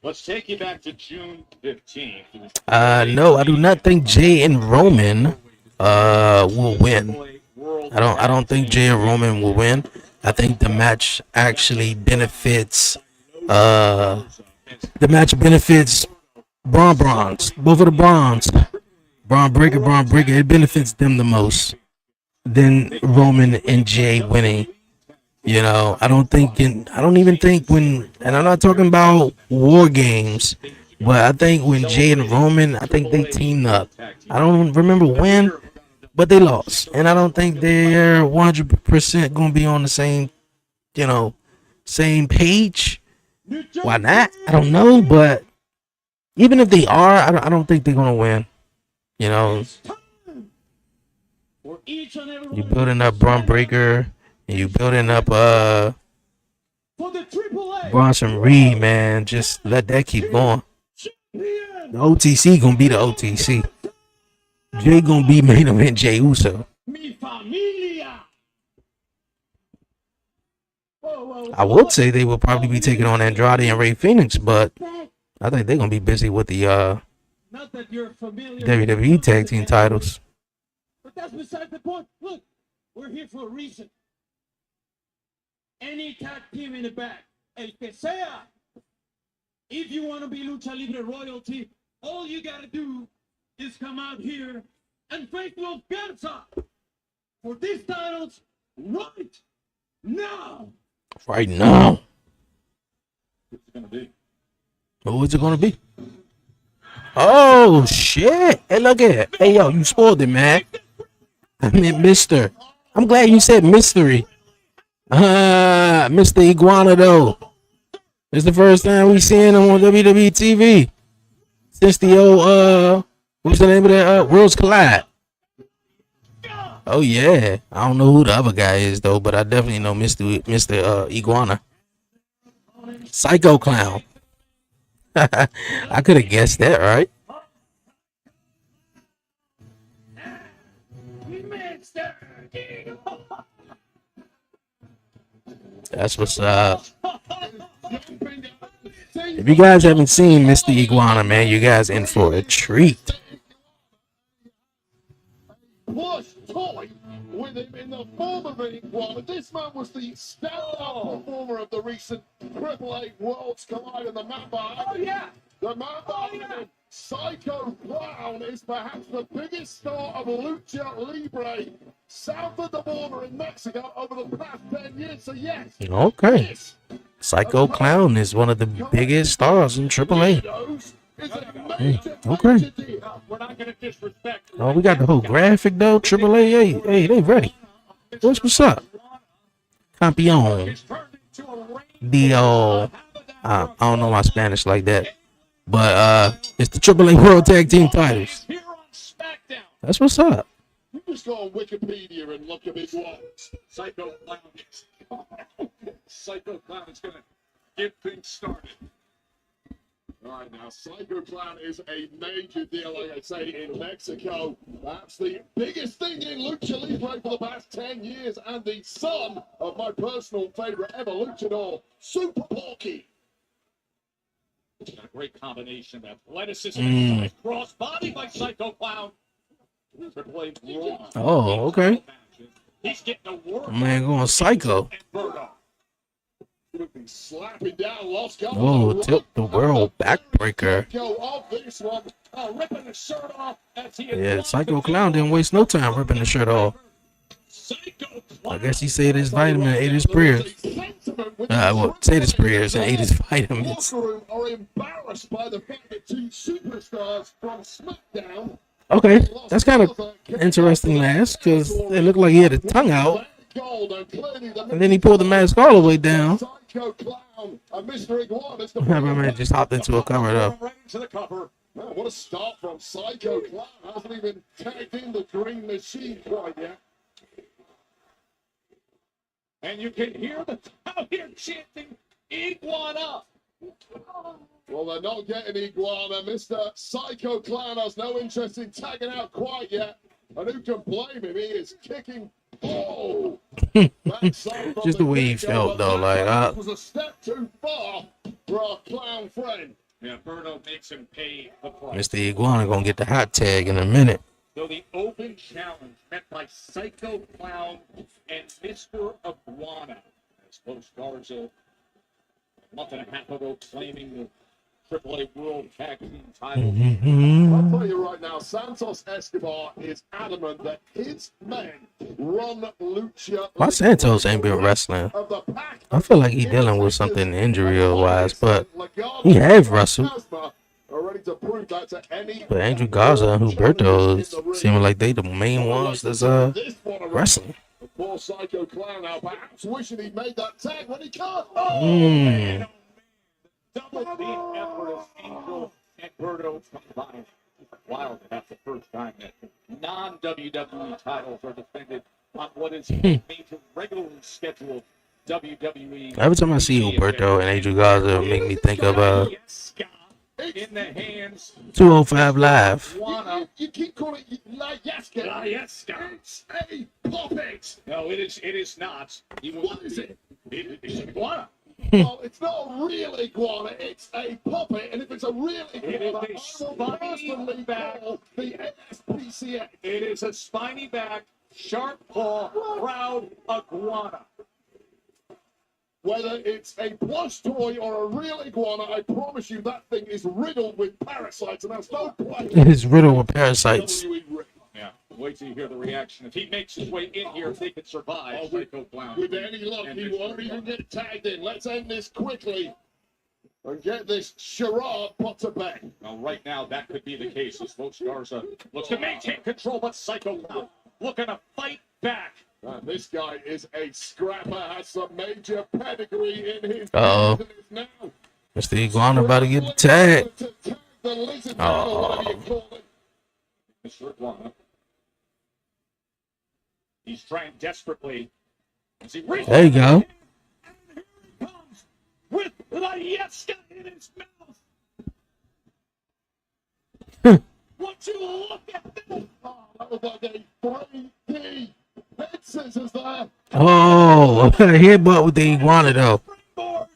Let's take you back to June 15th. No, I do not think Jay and Roman will win. I don't think Jay and Roman will win. I think the match actually benefits Bronze. Both of the Bronze. Braun Breaker. It benefits them the most than Roman and Jay winning. You know, I don't even think when, and I'm not talking about War Games, but I think when Jay and Roman, I think they teamed up. I don't remember when, but they lost. And I don't think they're 100% going to be on the same, you know, same page. Why not? I don't know, but even if they are, I don't think they're going to win. You know, you building up Braun Breaker, and you building up Bronson Reed, man. Just let that keep going. The OTC going to be the OTC. Jay going to be main event Jey Uso. I would say they will probably be taking on Andrade and Rey Fenix, but I think they're going to be busy with the WWE Tag Team titles. But that's beside the point. Look, we're here for a reason. Any tag team in the back, el que sea. If you want to be Lucha Libre royalty, all you got to do is come out here and face Los Garza for these titles right now. Right now. What's it going to be? Who is it going to be? Oh shit! Hey, look at it. Hey, yo, you spoiled it, man. I meant Mister. I'm glad you said mystery. Mr. Iguana though. It's the first time we seeing him on WWE TV since the old what's the name of that Worlds Collide. Oh yeah, I don't know who the other guy is though, but I definitely know Mr. Iguana. Psycho Clown. I could have guessed that, right? That's what's up. If you guys haven't seen Mr. Iguana, man, you guys in for a treat. Plush toy with him in the form of an iguana. This man was the standout performer of the recent AAA Worlds Collide, and the man behind the man behind him, Psycho Clown, is perhaps the biggest star of Lucha Libre south of the border in Mexico over the past 10 years. So yes, Okay. Psycho Clown is one of the biggest stars in AAA. Okay. we're not going to disrespect. Oh, we got the whole graphic though. AAA, hey, they ready. What's up? Campeón. Dio. I don't know my Spanish like that, but it's the AAA World Tag Team titles. Here on SmackDown. That's what's up. You just go on Wikipedia and look at it once. Psycho Clown. Psycho Clown is going to get things started. All right, now, Psycho Clown is a major deal, like I say, in Mexico. That's the biggest thing in Lucha Libre for the past 10 years, and the son of my personal favorite ever luchador, Super Porky. A great combination of athleticism and cross body by Psycho Clown. Oh, okay. He's getting a work. Man, going psycho. Slapping down Los Cabos. Oh, tilt the world backbreaker. Ripping the shirt off as he Yeah, Psycho Clown didn't waste no time ripping the shirt off. I guess he said his vitamin and ate his prayers. Well, said his prayers and ate his vitamins. Are embarrassed by the fact that two superstars from SmackDown. Okay, that's kind of interesting mask because it looked like he had his tongue out. And then he pulled the mask all the way down. My man just hopped into a cover though. What a start from Psycho Clown. Hasn't even tagged in the Green Machine quite yet. And you can hear the crowd here chanting, Iguana. Well, they're not getting Iguana. Mr. Psycho Clown has no interest in tagging out quite yet. And who can blame him? He is kicking. Oh! Just the way he felt, though. Like, was a step too far for our clown friend. Yeah, Berto makes him pay the price. Mr. Iguana gonna get the hot tag in a minute. So the open challenge met by Psycho Clown and Mr. Iguana. As both stars a month and a half ago claiming the AAA World Tag Team title. I'll tell you right now, Santos Escobar is adamant that his men run Lucha. Why Santos ain't been wrestling? I feel like he dealing with something injury-wise, but he have wrestled. But Angel Garza and Huberto seem like they the main ones that's wrestling. Poor Psycho Clown now, perhaps wishing he made that tag when he can't. Oh, man. Double team effort as Angel and Berto combined. Wow, that's the first time that non-WWE titles are defended on what is a major regularly scheduled WWE. Every time I see Huberto and Angel Garza, it make me think of in the hands 205 Live. You keep calling it Layeska. It's a puppet. No, it is not. What is it? It's iguana. Well, it's not a real iguana, it's a puppet, and if it's a real iguana, I will personally call the SPCA. It is a spiny back, sharp paw, proud iguana. Whether it's a plush toy or a real iguana, I promise you that thing is riddled with parasites, and that's no play. It is riddled with parasites. Yeah, wait till you hear the reaction. If he makes his way in here, if they can survive, with any luck, he won't even get tagged in. Let's end this quickly. and get this charade put to bed. Well, right now, that could be the case as Folks Garza looks to maintain control, but Psycho Clown looking to fight back. This guy is a scrapper, has some major pedigree in his Uh-oh. now. Mr. Iguana about to get the tag. The lizard man, or whatever you call it. Mr. Iguana. He's trying desperately. As he There you go. and here he comes with the Yeska in his mouth. Would you look at this? Oh, that was like a 3D head scissors there. Oh, headbutt with the Iguana though. Springboard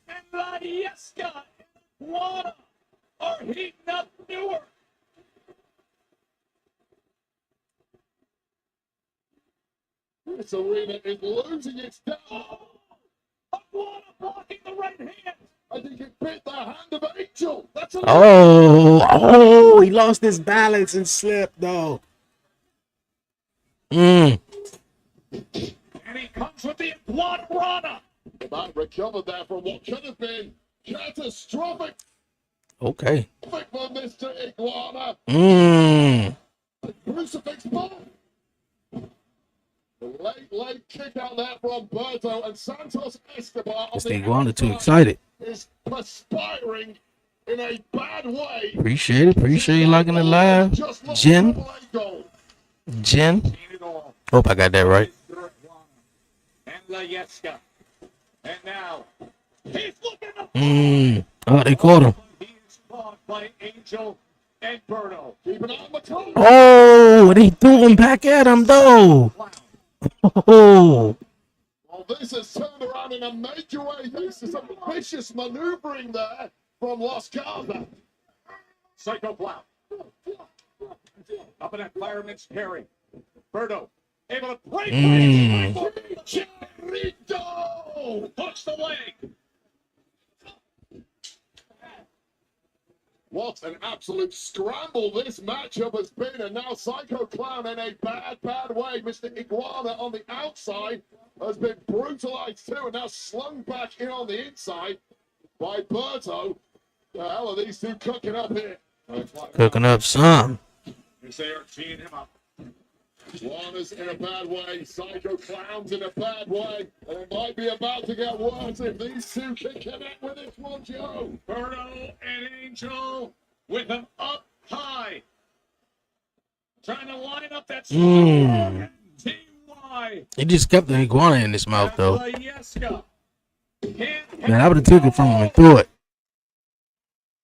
and the Yeska and Iguana are heating up Newark. This arena is losing its down. Iguana blocking the right hand. I think it bit the hand of Angel. That's a Oh, he lost his balance and slipped though. And he comes with the Iguana Rana. The man recovered there from what could have been catastrophic Okay. for Mr. Iguana. The crucifix bomb. The late kick out there from Berto and Santos Escobar. Mr. Iguana too excited. Is perspiring in a bad way. Appreciate it. Appreciate you liking it live. Jen. Hope I got that right. And Layeska. And now he's looking up. Oh, they caught him. He is caught by Angel and Berto. Keep an eye on the toe. Oh, they threw him back at him though. Oh. Well, this has turned around in a major way thanks to some vicious maneuvering there from Los Garza. Psycho Clown. Up in that fireman's carry. Berto able to break Chicharito! Hooks the leg. What an absolute scramble this matchup has been, and now Psycho Clown in a bad way. Mr. Iguana on the outside has been brutalized too, and now slung back in on the inside by Berto. The hell are these two cooking up here? Cooking up some. They are teeing him up. Iguana's in a bad way, Psycho Clown's in a bad way, and it might be about to get worse if these two can connect with this one, Joe. Berto and Angel with him up high. Trying to line up that TY. He just kept the Iguana in his mouth though. Man, I would have took it from him and threw it.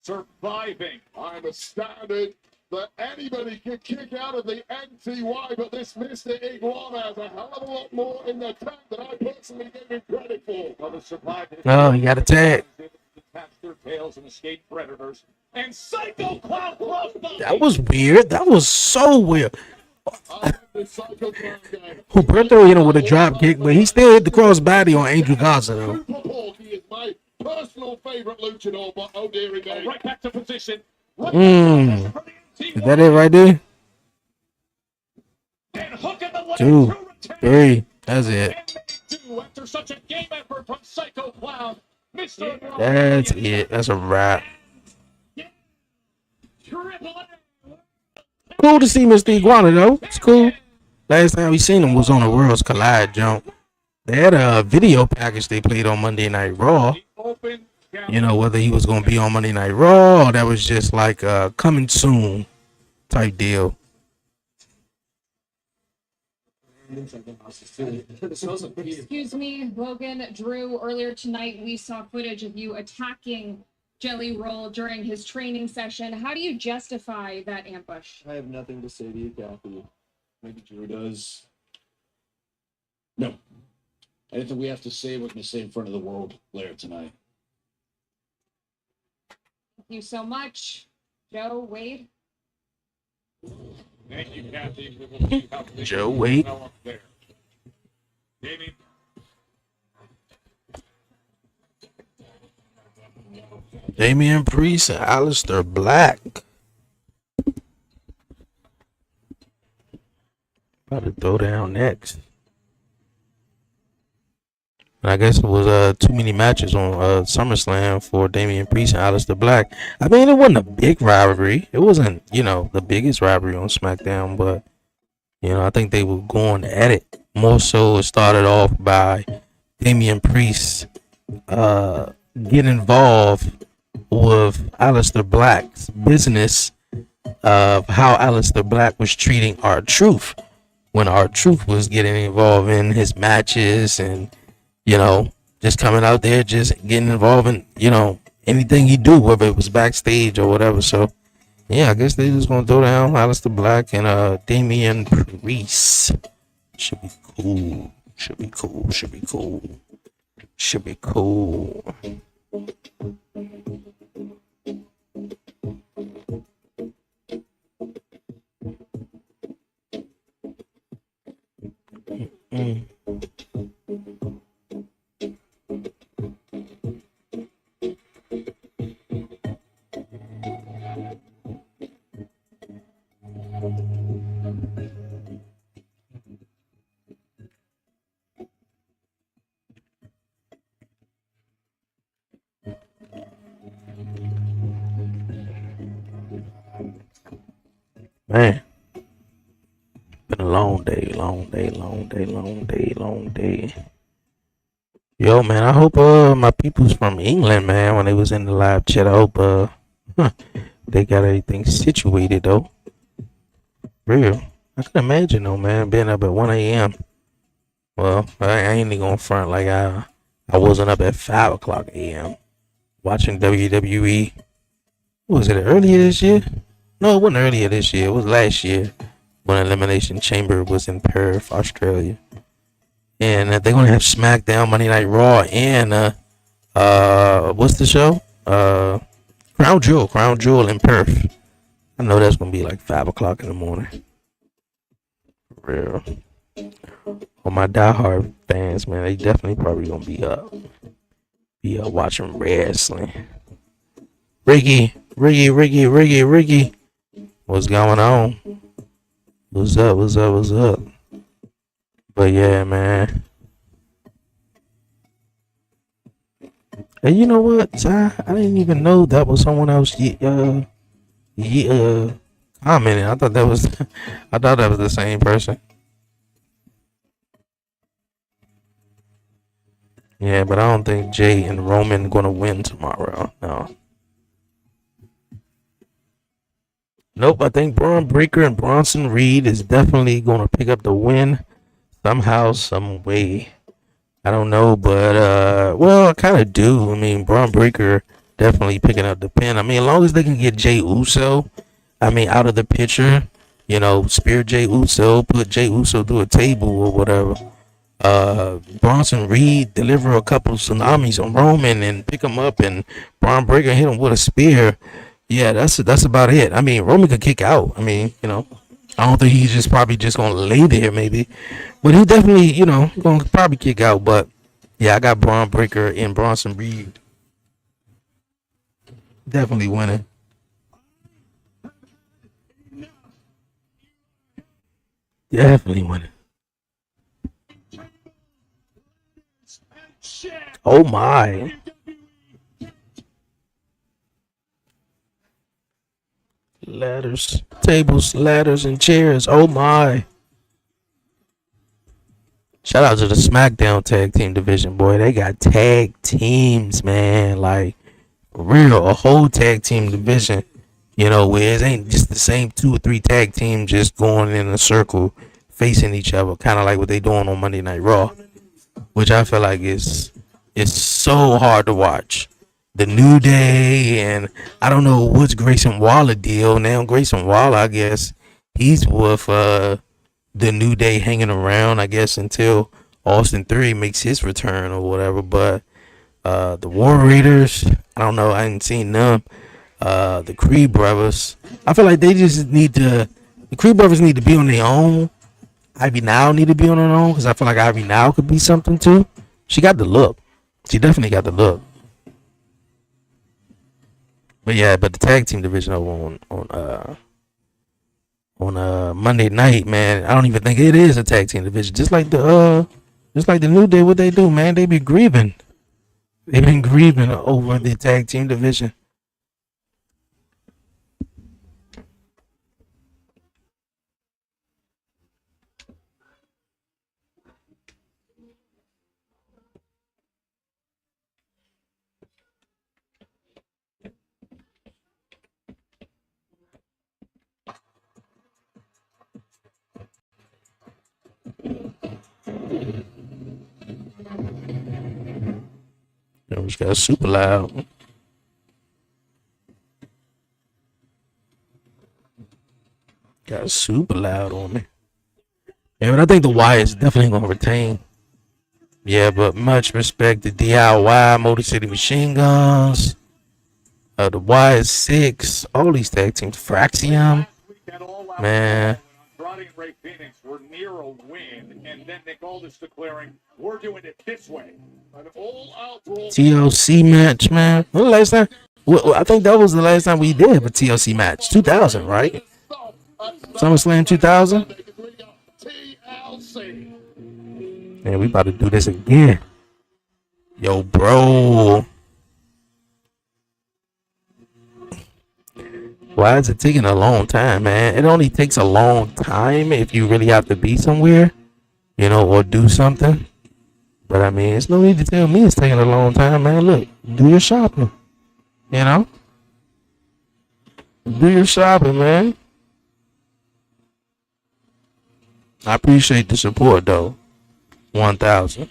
Surviving. I'm astounded that anybody can kick out of the NTY, but this Mr. Iguana has a hell of a lot more in the tank than I personally gave him credit for. Oh, he got a tag. Detach their tails and escape predators. And Psycho Clown crossbody. That was weird. That was so weird. The Psycho Clown guy. Humberto hit him with a drop kick, but he still hit the crossbody on Angel Garza though. Super Porky is my personal favorite luchador, but oh dearie me. Right back to position. Is that it right there? 2, 3. That's it. After such a game effort from Psycho Clown, Mr. That's it. That's a wrap. Cool to see Mr. Iguana though. It's cool. Last time we seen him was on the Worlds Collide jump. They had a video package they played on Monday Night Raw. You know, whether he was going to be on Monday Night Raw or that was just like a coming soon type deal. Excuse me, Logan, Drew, earlier tonight we saw footage of you attacking Jelly Roll during his training session. How do you justify that ambush? I have nothing to say to you, Kathy. Maybe Drew does. No. Anything we have to say, we're going to say in front of the world later tonight. Thank you so much. Joe, Wade. Thank you, Kathy. We will see how things Joe, wait. develop there. Jamie. Damian Priest and Aleister Black. About to throw down next. And I guess it was too many matches on SummerSlam for Damian Priest and Aleister Black. I mean, it wasn't a big rivalry. It wasn't, the biggest rivalry on SmackDown, but I think they were going at it. More so, it started off by Damian Priest getting involved with Aleister Black's business of how Aleister Black was treating R-Truth when R-Truth was getting involved in his matches and just coming out there, just getting involved in, anything he do, whether it was backstage or whatever. So, yeah, I guess they just gonna throw down Aleister Black and Damian Priest. Should be cool. Should be cool. Should be cool. Should be cool. Mm. Man, been a long day, long day, long day, long day, long day. Yo, man, I hope my people's from England, man, when they was in the live chat, I hope they got everything situated though. Real. I can imagine though, man, being up at 1 a.m. Well, I ain't even gonna front like I wasn't up at 5 o'clock a.m. watching WWE. Was it earlier this year? No, it wasn't earlier this year. It was last year when Elimination Chamber was in Perth, Australia. And they're gonna have SmackDown, Monday Night Raw, and what's the show? Crown Jewel in Perth. I know that's gonna be like 5 o'clock in the morning. For real. All my diehard fans, man, they definitely probably gonna be watching wrestling. Ricky. What's going on? What's up? But yeah, man. And you know what? I didn't even know that was someone else commenting. I thought that was the same person. Yeah, but I don't think Jay and Roman gonna win tomorrow. No. Nope, I think Braun Breaker and Bronson Reed is definitely going to pick up the win somehow, some way. I don't know, but, I kind of do. I mean, Braun Breaker definitely picking up the pin. I mean, as long as they can get Jey Uso, out of the picture, spear Jey Uso, put Jey Uso through a table or whatever. Bronson Reed deliver a couple of tsunamis on Roman and pick him up, and Braun Breaker hit him with a spear. Yeah, that's about it. I mean, Roman could kick out. I mean, I don't think he's probably just gonna lay there, maybe, but he definitely, gonna probably kick out. But yeah, I got Braun Breaker and Bronson Reed definitely winning. Definitely winning. Oh my. Ladders, tables, ladders, and chairs. Oh my. Shout out to the SmackDown tag team division, boy. They got tag teams, man. Like, for real, a whole tag team division. Where it ain't just the same 2 or 3 tag teams just going in a circle facing each other, kind of like what they doing on Monday Night Raw, which I feel like is so hard to watch. The New Day, and I don't know what's Grayson Waller deal now. Grayson Waller, I guess he's with the New Day hanging around, I guess, until Austin 3 makes his return or whatever. But the War Raiders, I don't know, I ain't seen them. The Creed brothers, I feel like the Creed brothers need to be on their own. Ivy Now need to be on her own, because I feel like Ivy Now could be something too. She got the look. She definitely got the look. But yeah, the tag team division over on Monday night, man, I don't even think it is a tag team division. Just like the Just like the New Day, what they do, man, they be grieving. They've been grieving over the tag team division. It was got super loud. Got super loud on me. Yeah, but I think the Wyatt's definitely gonna retain. Yeah, but much respect to DIY, Motor City Machine Guns, the Wyatt Six, all these tag teams, Fraxium, man. Andrade and Ray Phoenix were near a win, and then Nick Aldis declaring, "We're doing it this way." An all-out brawl. TLC match, man. When the last time? Well, I think that was the last time we did have a TLC match. 2000, right? SummerSlam 2000. TLC. Man, we about to do this again. Yo, bro. Why is it taking a long time, man? It only takes a long time if you really have to be somewhere, you know, or do something. But I mean, it's no need to tell me it's taking a long time, man. Look, do your shopping, you know? Do your shopping, man. I appreciate the support, though. 1,000.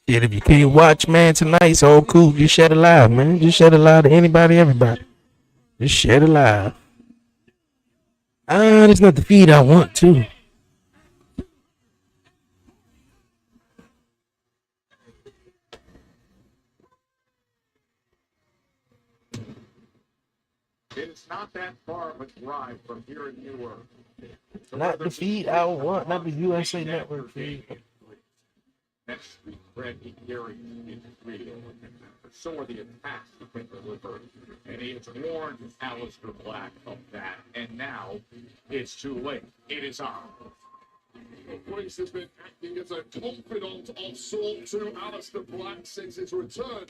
Shit, if you can't watch, man, tonight, it's all cool. Just share it live, man. Just share it live to anybody, everybody. Just share it live. That's not the feed I want to. It's not that far of a drive from here in Newark. Not the feed I want, not the USA Network feed. That street cred he carries is real. So are the attacks he can deliver. And he has warned Aleister Black of that. And now it's too late. It is on. Priest has been acting as a confidant of sort to Aleister Black since his return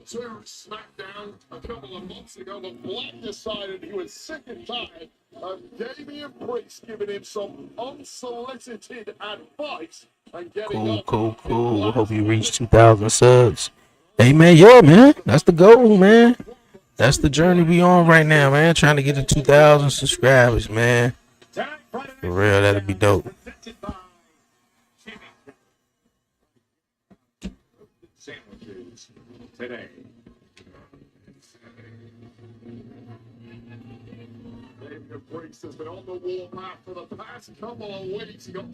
to SmackDown a couple of months ago. But Black decided he was sick and tired of Damian Priest giving him some unsolicited advice and getting Cool. Hope you reach 2,000 subs. Hey, man, yeah, man. That's the goal, man. That's the journey we on right now, man. Trying to get to 2,000 subscribers, man. For real, that'd be dope. Sandwiches today. Damian Priest has been on the warpath for the past couple of weeks. He got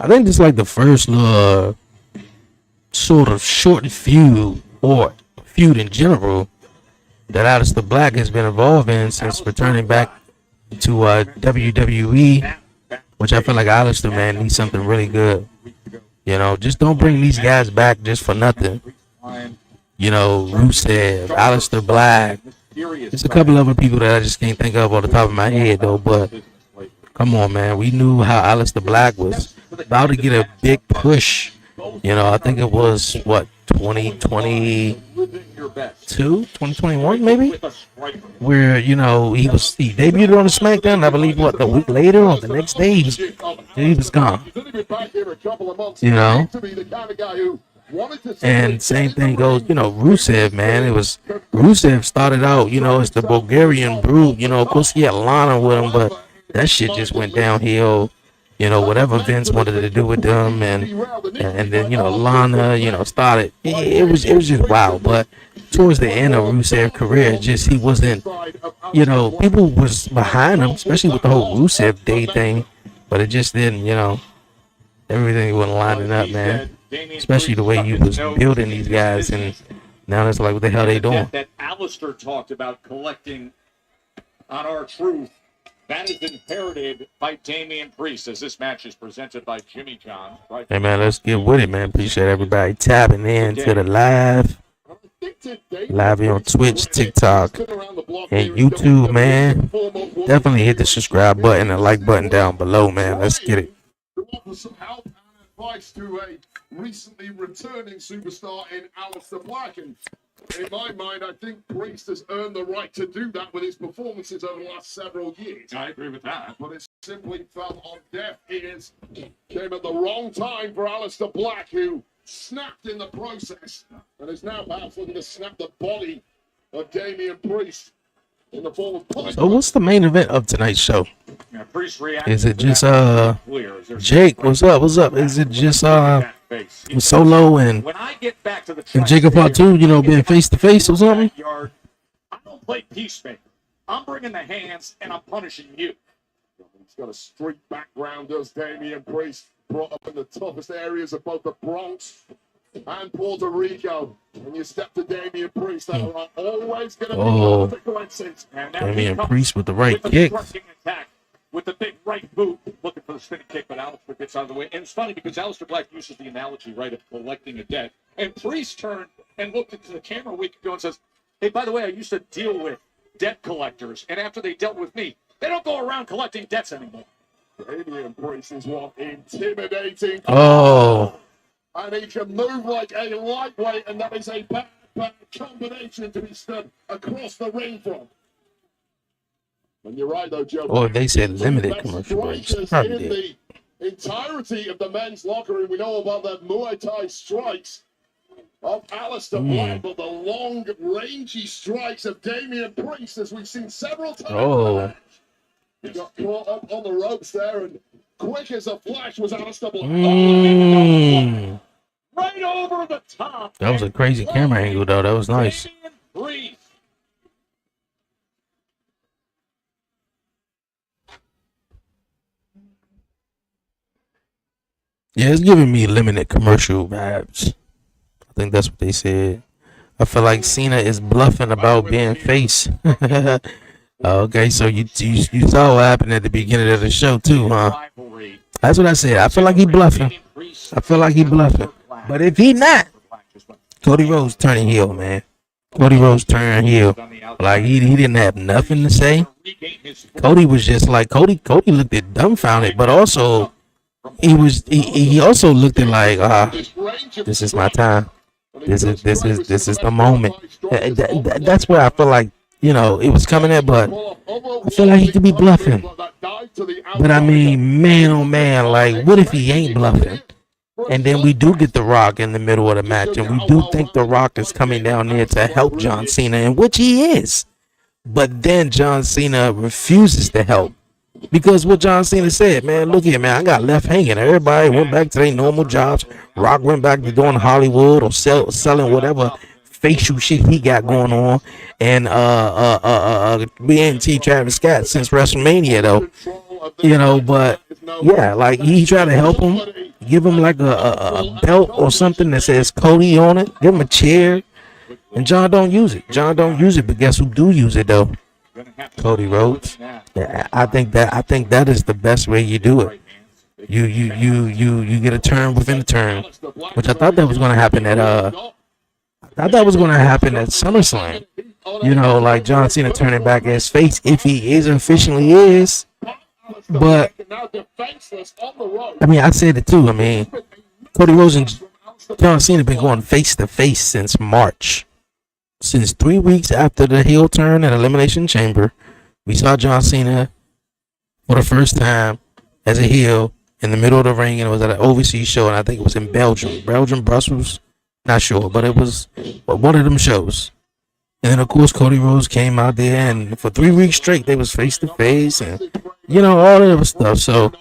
I think this is like the first sort of short feud or feud in general that Aleister Black has been involved in since returning back to WWE, which I feel like Aleister, man, needs something really good. You know, just don't bring these guys back just for nothing. You know, Rusev, Aleister Black. There's a couple other people that I just can't think of on the top of my head, though, but come on, man. We knew how Aleister Black was about to get a big push. You know, I think it was, 2022, 2021, maybe? Where, you know, he debuted on the SmackDown, I believe, the week later or the next day, he was gone. You know? And same thing goes, you know, Rusev, man. Rusev started out, you know, as the Bulgarian Brute. You know, of course, he had Lana with him, but that shit just went downhill. You know, whatever Vince wanted to do with them, and then, you know, Lana, you know, started. It was just wild. But towards the end of Rusev's career, he wasn't, you know, people was behind him, especially with the whole Rusev Day thing. But it just didn't, you know, everything wasn't lining up, man. especially the way he was building these guys, and now it's like, what the hell they doing? That Alistair talked about collecting on our truth. That is inherited by Damian Priest as this match is presented by Jimmy John. Right? Hey man, let's get with it, man. Appreciate everybody tapping in to the live here on Twitch, TikTok, and YouTube, man. Definitely hit the subscribe button and like button down below, man. Let's get it. To offer some help and advice to a recently returning superstar in Alistair Black, and in my mind, I think Priest has earned the right to do that with his performances over the last several years. I agree with that. But it simply fell on deaf ears. Came at the wrong time for Alistair Black, who snapped in the process and is now perhaps looking to snap the body of Damian Priest in the form of... So what's the main event of tonight's show? Is it just Jake? What's up? What's up? Is it just Solo and Jacob Fatu, you know, being face to face or something? I don't play peacemaker. I'm bringing the hands and I'm punishing you. He's got a street background, does Damian Priest, brought up in the toughest areas of both the Bronx and Puerto Rico. When you step to Damian Priest, there are always going to be consequences. Damian Priest with the right kick. With the big right boot, looking for the spinning kick, but Alistair gets out of the way. And it's funny because Alistair Black uses the analogy, right, of collecting a debt. And Priest turned and looked into the camera a week ago and says, hey, by the way, I used to deal with debt collectors. And after they dealt with me, they don't go around collecting debts anymore. Damian Priest is one intimidating. Oh. And he can move like a lightweight, and that is a bad combination to be stood across the ring from. And you're right, though, Joe. Oh, they said limited commercial breaks. Probably in did. the entirety of the men's locker room, we know about the Muay Thai strikes of Alistair Black, but the long, rangy strikes of Damian Priest, as we've seen several times. Oh. He got caught up on the ropes there, and quick as a flash was Alistair Black. Right over the top. That was a crazy camera angle, though. That was nice. Damian Priest. Yeah, it's giving me limited commercial vibes. I think that's what they said. I feel like Cena is bluffing about being face. Okay, so you saw what happened at the beginning of the show too, huh? That's what I said. I feel like he bluffing. But if he not, Cody Rhodes turning heel, man. Cody Rhodes turned heel. Like he didn't have nothing to say. Cody was just like Cody looked at dumbfounded, but also he also looked at like this is my time. This is the moment. That's where I feel like, you know, it was coming at, but I feel like he could be bluffing. But I mean, man, oh man, like, what if he ain't bluffing? And then we do get The Rock in the middle of the match, and we do think The Rock is coming down there to help John Cena, in which he is. But then John Cena refuses to help. Because what John Cena said, man, look here, man, I got left hanging. Everybody went back to their normal jobs. Rock went back to doing Hollywood or selling whatever facial shit he got going on. And BNT Travis Scott since WrestleMania, though. You know, but yeah, like he tried to help him, give him like a belt or something that says Cody on it, give him a chair, and John don't use it. But guess who do use it though? Cody Rhodes. Yeah, I think that is the best way you do it. You get a turn within a turn, which I thought that was going to happen at SummerSlam. You know, like John Cena turning back his face if he is officially is. But I mean, I said it too. I mean, Cody Rhodes and John Cena been going face to face since March. Since 3 weeks after the heel turn at Elimination Chamber, we saw John Cena for the first time as a heel in the middle of the ring, and it was at an overseas show, and I think it was in Belgium, Brussels, not sure, but it was one of them shows. And then of course Cody Rhodes came out there, and for 3 weeks straight they was face to face, and you know, all of that stuff. So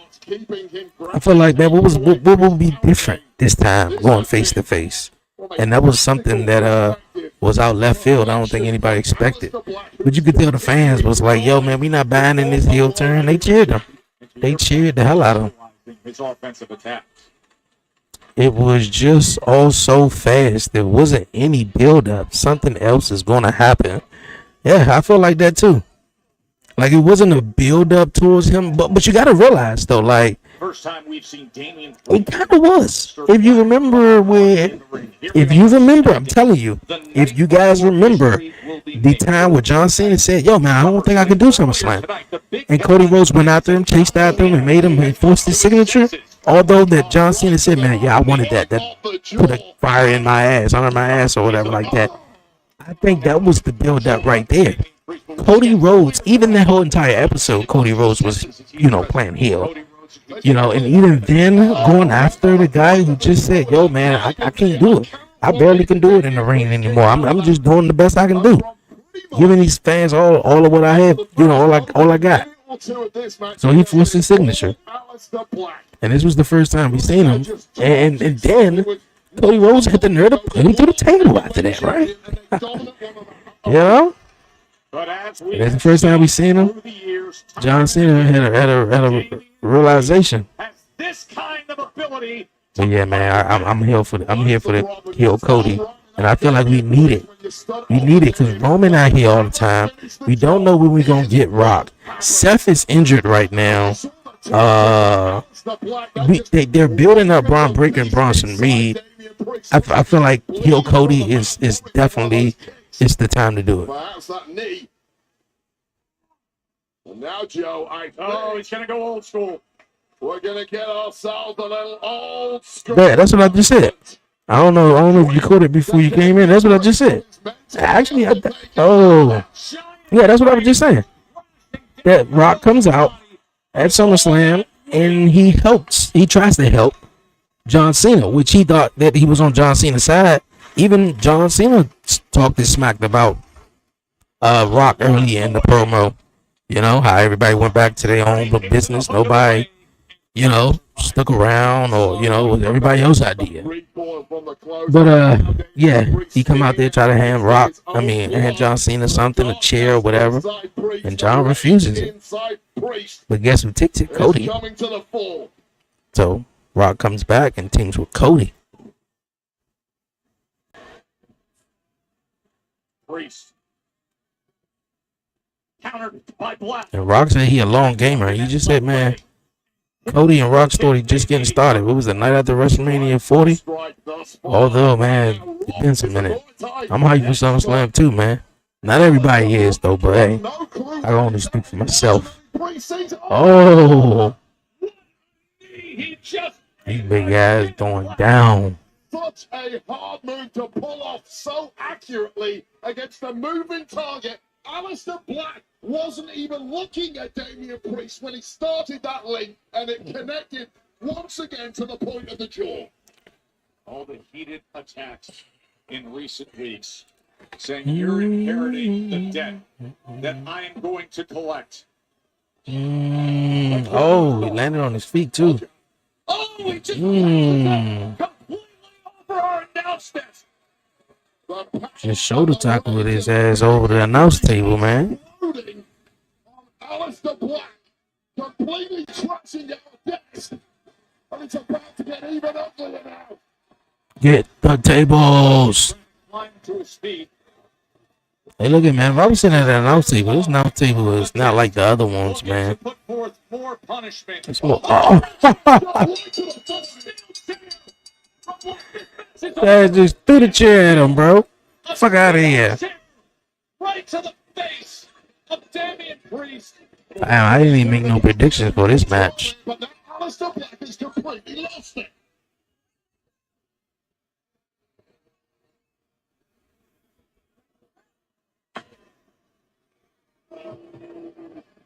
I feel like, man, what will be different this time going face to face? And that was something that was out left field. I don't think anybody expected. But you could tell the fans was like, yo, man, we not buying in this heel turn. They cheered him. They cheered the hell out of him. His offensive attack. it was just all so fast. There wasn't any build up. Something else is gonna happen. Yeah, I feel like that too. Like it wasn't a build up towards him, but you gotta realize though, like First time we've seen Damian. it kind of was. If you remember I'm telling you, if you guys remember the time where John Cena said, "Yo, man, I don't think I can do SummerSlam," and Cody Rhodes went after him, chased after him, and made him enforce his signature. Although that John Cena said, "Man, yeah, I wanted that. That put a fire in my ass, under my ass, or whatever like that." I think that was the build up right there. Cody Rhodes, even that whole entire episode, Cody Rhodes was, playing heel. And even then, going after the guy who just said, "Yo, man, I can't do it. I barely can do it in the ring anymore. I'm just doing the best I can do. Giving these fans all of what I have, all I got." So he forced his signature. And this was the first time we seen him. And then Cody Rhodes had the nerve to put him through the table after that, right? And that's the first time we seen him. John Cena had a realization. But yeah, man, I'm here for the heel Cody, and I feel like we need it. We need it because Roman out here all the time. We don't know when we're gonna get Rock. Seth is injured right now. They're building up Braun Breaker and Bronson Reed. I feel like heel Cody is definitely it's the time to do it. Now, Joe, he's gonna go old school. We're gonna get ourselves a little old school. Yeah, that's what I just said. I don't know if you caught it before you came in. That's what I just said. Actually, yeah, that's what I was just saying. That Rock comes out at SummerSlam and he tries to help John Cena, which he thought that he was on John Cena's side. Even John Cena talked and smacked about Rock earlier in the promo. How everybody went back to their own business. Nobody, stuck around or, it was everybody else's idea. But, he come out there, try to hand John Cena something, a chair or whatever. And John refuses it. But guess who takes it? Cody. So, Rock comes back and teams with Cody. And Rock said he a long gamer. He just said, man, Cody and Rock's story just getting started. What was the night after WrestleMania 40? Although, man, it's been some minute. I'm hyped for SummerSlam too, man. Not everybody is though, but hey, I can only speak for myself. Oh, these big guys going down. Such a hard move to pull off so accurately against the moving target. Aleister Black wasn't even looking at Damian Priest when he started that link, and it connected once again to the point of the jaw. All the heated attacks in recent weeks, saying you're inheriting the debt that I am going to collect. Oh, he landed on his feet too. Oh, he just completely over our announcements. Just shoulder tackle with his ass over the announce table, man. Aleister Black completely trashing our desk. And it's about to get even uglier now. Get the tables. Hey, look at man. If I was sitting at an announce table, this announce table is not like the other ones, man. It's more. Oh. Dad just threw the chair at him, bro. Fuck out of here. Right to the face of Damian Priest. I didn't even make no predictions for this match. But now Aleister Black has completely lost it.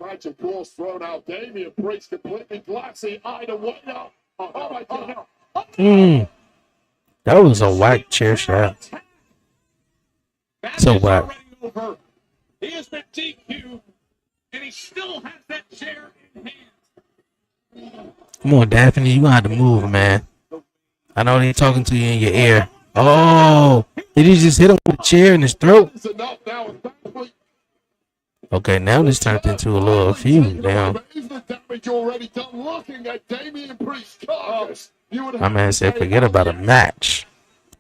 Magic Cross thrown out. Damian Priest completely glassy eyed away now. Oh my God. That was a whack chair shot. So whack. He has been DQ'd, and he still has that chair in hand. Come on, Daphne, you gonna have to move, man. I know they're talking to you in your ear. Oh, did he just hit him with a chair in his throat? Okay, now this turned into a little feud now. Is the damage already done? Looking at Damian Priest's carcass, you would My have man to said, say, forget about a match.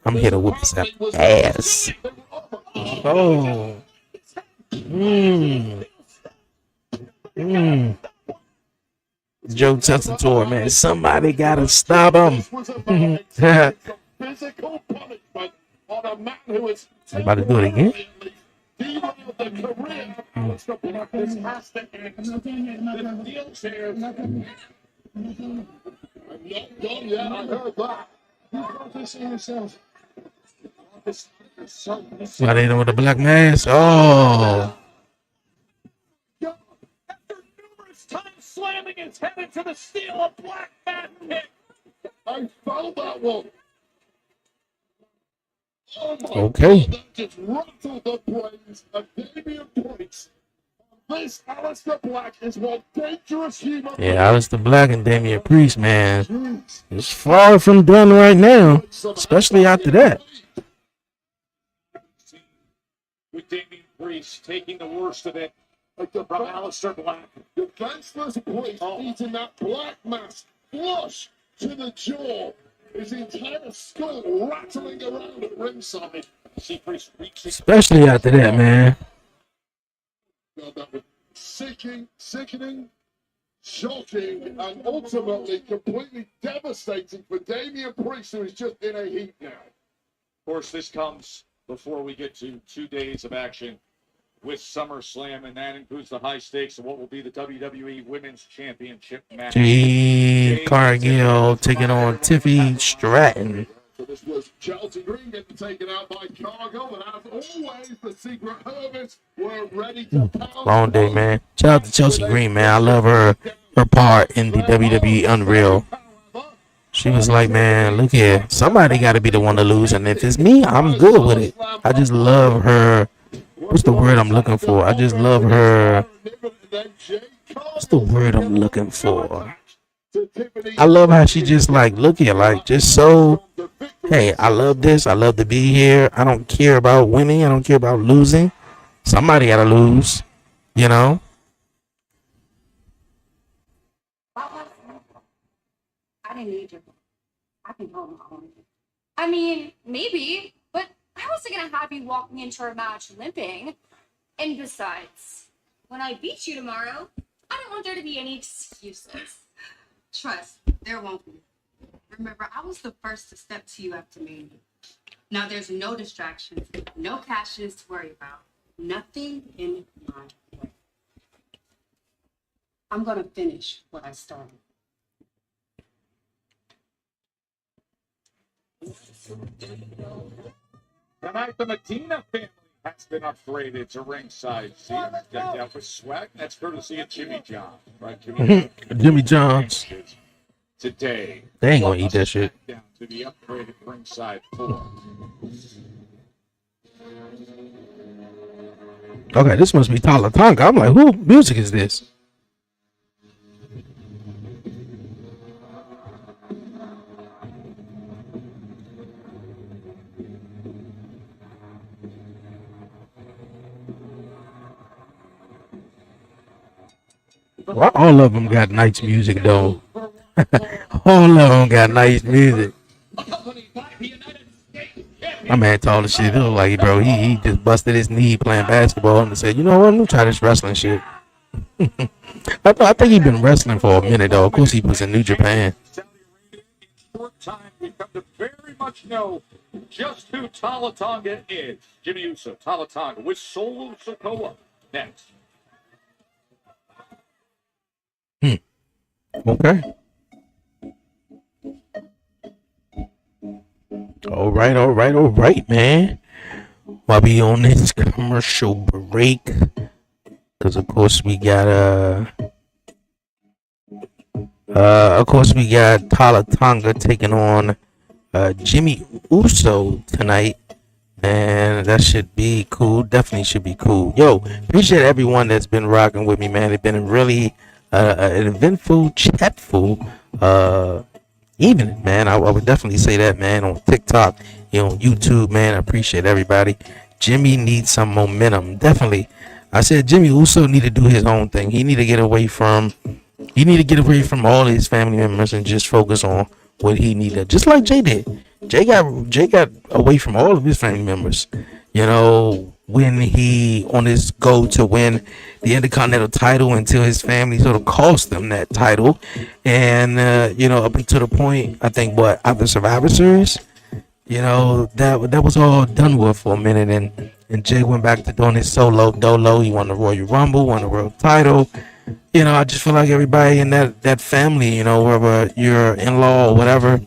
I'm here to whoop his ass. Oh. Joe Tessitore, man. Somebody gotta stop him. This was about physical punishment on a man who is About to do it again? derailed the career of Alistair Black. This has to end. The deal's here. I'm not done yet. I heard that. You focus on yourself. Why they doing with the black mask? Oh. After numerous times slamming his head into the steel, a black mat kick. I found that one. Oh my Okay. God, that just rattled the brains of Damian Priest. This Alistair Black is one dangerous human. Yeah, Alistair Black and Damian Priest, man. It's far from done right now. Especially after that. With Damian Priest taking the worst of it from Alistair Black. Defenseless Priest eating that black mask flush to the jaw. His entire skull rattling around at ringside. See Priest reaching. Especially after that, man. That was sickening, shocking, and ultimately completely devastating for Damian Priest, who is just in a heat now. Of course, this comes before we get to 2 days of action with SummerSlam, and that includes the high stakes of what will be the WWE Women's Championship match. Jade Cargill taking on Tiffy Stratton. So this was Chelsea Green getting taken out by Cargill, and as always, the Secret Hermits were ready to pound. Long day, man. Shout out to Chelsea Green, man. I love her part in the WWE Unreal. She was like, man, look here. Somebody got to be the one to lose, and if it's me, I'm good with it. I just love her. What's the word I'm looking for? I just love her. What's the word I'm looking for? I love how she just like, look here, like just so, hey, I love this. I love to be here. I don't care about winning. I don't care about losing. Somebody got to lose, you know? I didn't need you. I can hold my own. I mean, maybe, but I wasn't gonna have you walking into our match limping. And besides, when I beat you tomorrow, I don't want there to be any excuses. Trust, there won't be. Remember, I was the first to step to you after me. Now there's no distractions, no cashes to worry about. Nothing in my way. I'm gonna finish what I started. Tonight, the Medina family has been upgraded to ringside. See, decked out with swag. That's courtesy of Jimmy John, right? Jimmy John's. Today, They ain't gonna eat that shit. down to the upgraded ringside floor. Okay, this must be Talatonga. I'm like, who music is this? Well, all of them got nice music, though. All of them got nice music. My man told the shit. It was like, bro, he just busted his knee playing basketball and said, you know what, I'm gonna try this wrestling shit. I think he been wrestling for a minute, though. Of course, he was in New Japan. Short time, we've come to very much know just who Talatonga is. Jimmy Uso, Talatonga, with Solo Sikoa next. Okay. All right, man. While we on this commercial break, because of course we got Talatonga taking on Jimmy Uso tonight, and that should be cool. Definitely should be cool. Yo, appreciate everyone that's been rocking with me, man. It's been a really an eventful, chatful evening, man. I would definitely say that, man. On TikTok, on YouTube, man. I appreciate everybody. Jimmy needs some momentum, definitely. I said Jimmy Uso need to do his own thing. He need to get away from all his family members and just focus on what he needed. Just like Jay did. Jay got away from all of his family members. You know, when he on his go to win the Intercontinental title until his family sort of cost him that title, and you know, up until the point I think after Survivor Series, you know, that was all done with for a minute, and Jay went back to doing his solo dolo. He won the Royal Rumble, won the world title. You know, I just feel like everybody in that family, you know, whether you're in-law or whatever,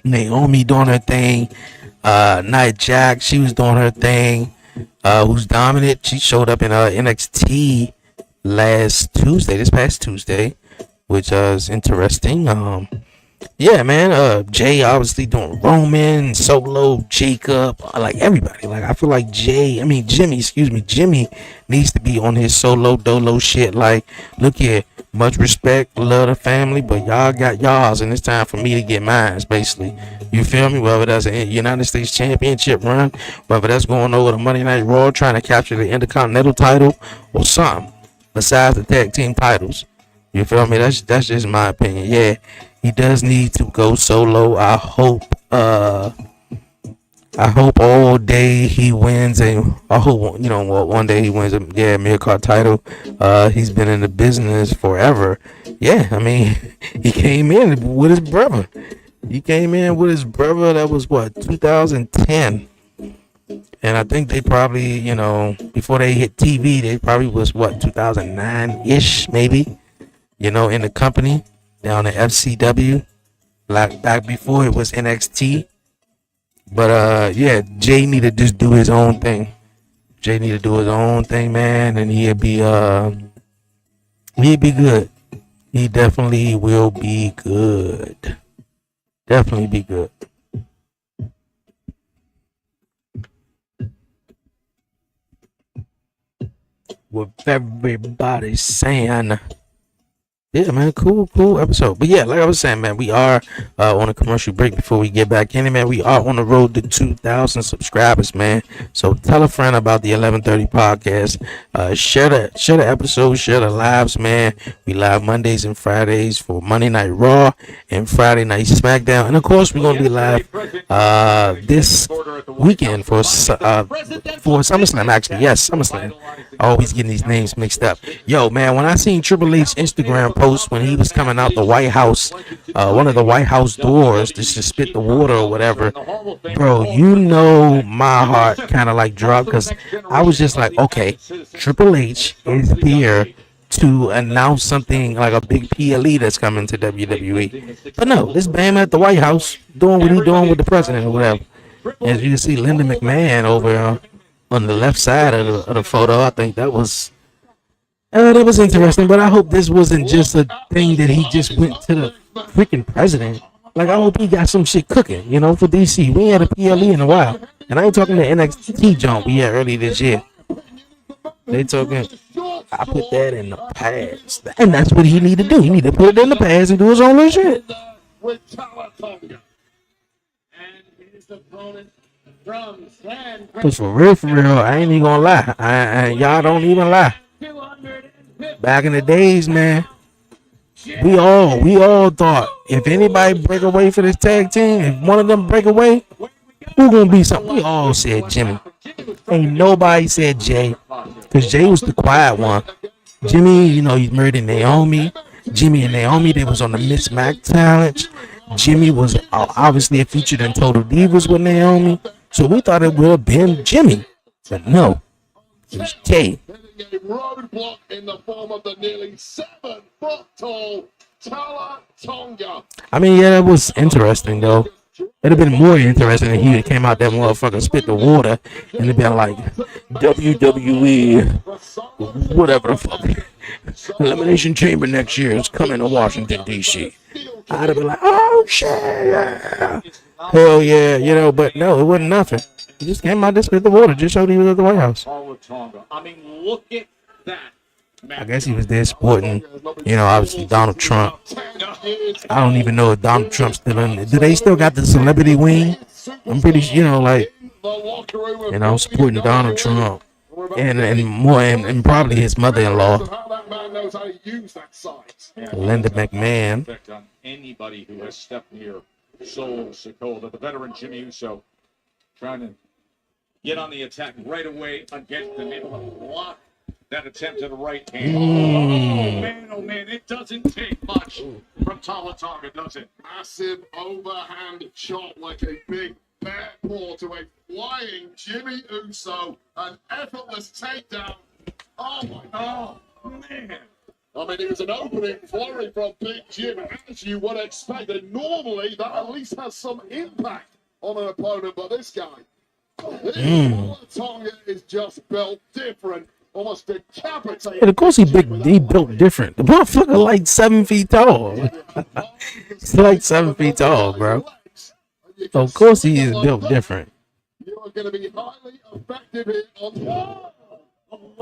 Naomi doing her thing, Nia Jax, she was doing her thing, who's dominant. She showed up in NXT this past Tuesday, which is interesting. Yeah, man. Jay obviously doing Roman, Solo, Jacob, like everybody. Like I feel like Jimmy needs to be on his solo dolo shit. Like, look here, much respect, love the family, but y'all got y'all's, and it's time for me to get mine. Basically, you feel me? Whether that's a United States Championship run, whether that's going over the Monday Night Raw trying to capture the Intercontinental title, or something besides the tag team titles. You feel me? That's just my opinion. Yeah, he does need to go solo. I hope all day he wins, and I hope one day he wins a mid-card title. He's been in the business forever. Yeah, I mean, he came in with his brother. That was 2010. And I think they probably, before they hit TV, they probably was 2009-ish, maybe. In the company down at FCW, like back before it was NXT. But yeah, Jay need to just do his own thing. Man, and he'd be good. He definitely will be good. Definitely be good. With everybody saying. Yeah, man, cool episode. But yeah, like I was saying, man, we are on a commercial break before we get back in it, man. We are on the road to 2,000 subscribers, man. So tell a friend about the 1130 podcast. Share the episode, share the lives, man. We live Mondays and Fridays for Monday Night Raw and Friday Night SmackDown. And of course, we're gonna be live this weekend for SummerSlam. Actually, yes, SummerSlam. Always getting these names mixed up. Yo, man, when I seen Triple H Instagram post when he was coming out the White House, one of the White House doors, just to spit the water or whatever, bro, my heart kind of like dropped, because I was just like, okay, Triple H is here to announce something like a big PLE that's coming to WWE. But no, this Bam at the White House doing what he's doing with the president or whatever. As you can see, Linda McMahon over on the left side of the photo. I think that was interesting, but I hope this wasn't just a thing that he just went to the freaking president. Like, I hope he got some shit cooking, for DC. We ain't had a PLE in a while. And I ain't talking the NXT jump we had early this year. They talking, I put that in the past. And that's what he need to do. He need to put it in the past and do his own little shit. Cause for real, I ain't even gonna lie. Y'all don't even lie. Back in the days, man, we all thought if anybody break away for this tag team, if one of them break away, who gonna be something? We all said Jimmy. Ain't nobody said Jay, cause Jay was the quiet one. Jimmy, he murdered Naomi. Jimmy and Naomi, they was on the Miss Mac challenge. Jimmy was obviously featured in Total Divas with Naomi. So we thought it would have been Jimmy, but no, it was Jay. A roadblock in the form of the nearly 7-foot-tall Tala Tonga. I mean, yeah, that was interesting though. It'd have been more interesting if he came out that motherfucker, spit the water, and it'd been like WWE, whatever the fuck, Elimination Chamber next year is coming to Washington D.C. I'd have been like, oh shit, yeah. Hell yeah, but no, it wasn't nothing. He just came out, just spit the water, just showed he was at the White House. I mean, look at that. I guess he was there supporting, obviously Donald Trump. I don't even know if Donald Trump's still in there. Do they still got the celebrity wing? I'm pretty sure, supporting Donald Trump. and more, and probably his mother-in-law, How that man knows how to use that size. Linda McMahon. Effect on anybody who has stepped near Solo Sikoa, the veteran Jimmy Uso, trying to get on the attack right away against him, able to block that attempt to the right hand. Oh man, it doesn't take much from Tama Tonga, does it? Massive overhand chop like a big bear paw to a flying Jimmy Uso. An effortless takedown. Oh man. I mean, it was an opening flurry from Big Jim, as you would expect. And normally, that at least has some impact on an opponent, but this guy, Tonga is just built different, almost decapitated. And of course he built different. The motherfucker like 7 feet tall. He's like 7 feet tall, bro. So of course he is built different. You are going to be highly effective here on.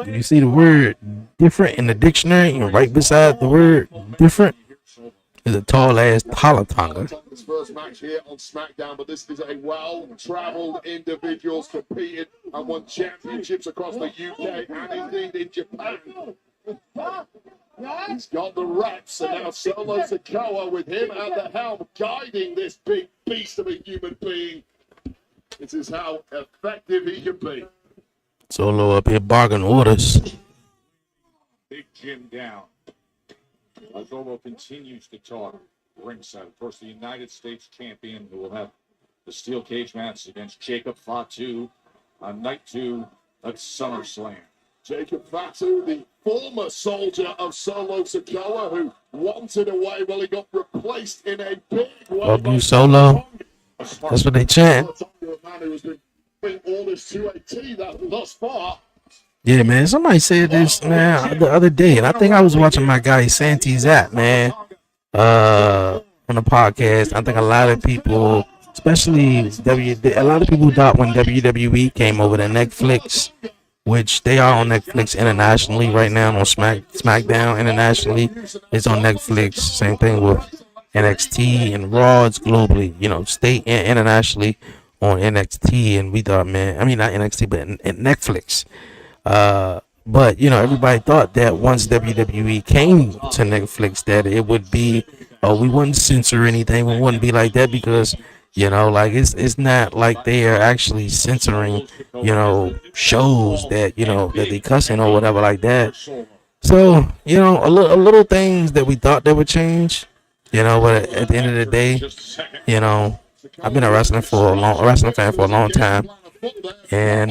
You see the word different in the dictionary, and right beside the word different is a tall ass Tonga. His first match here on SmackDown, but this is a well-traveled individuals competed and won championships across the UK and indeed in Japan. He's got the reps, and now Solo Sikoa with him at the helm, guiding this big beast of a human being. This is how effective he can be. Solo up here bargain orders. Big Jim down. Solo continues to talk ringside. Of course, the United States champion who will have the steel cage match against Jacob Fatu on night 2 at SummerSlam. Jacob Fatu, the former soldier of Solo Sikoa, who wanted away. Well, he got replaced in a big way. Love you, Solo. That's what they chant. Orders to a T that thus far. Yeah, man. Somebody said this, man, the other day, and I think I was watching my guy Santi Zap, man, on the podcast. I think a lot of people, especially a lot of people thought when WWE came over to Netflix, which they are on Netflix internationally right now, on SmackDown internationally. It's on Netflix. Same thing with NXT and Raw. It's globally, state and internationally on NXT, and we thought, man, I mean not NXT, but in Netflix. But everybody thought that once WWE came to Netflix, that it would be, we wouldn't censor anything. We wouldn't be like that because, like it's not like they are actually censoring, shows that that they cussing or whatever like that. So a little things that we thought that would change, but at the end of the day, I've been a wrestling fan for a long time, and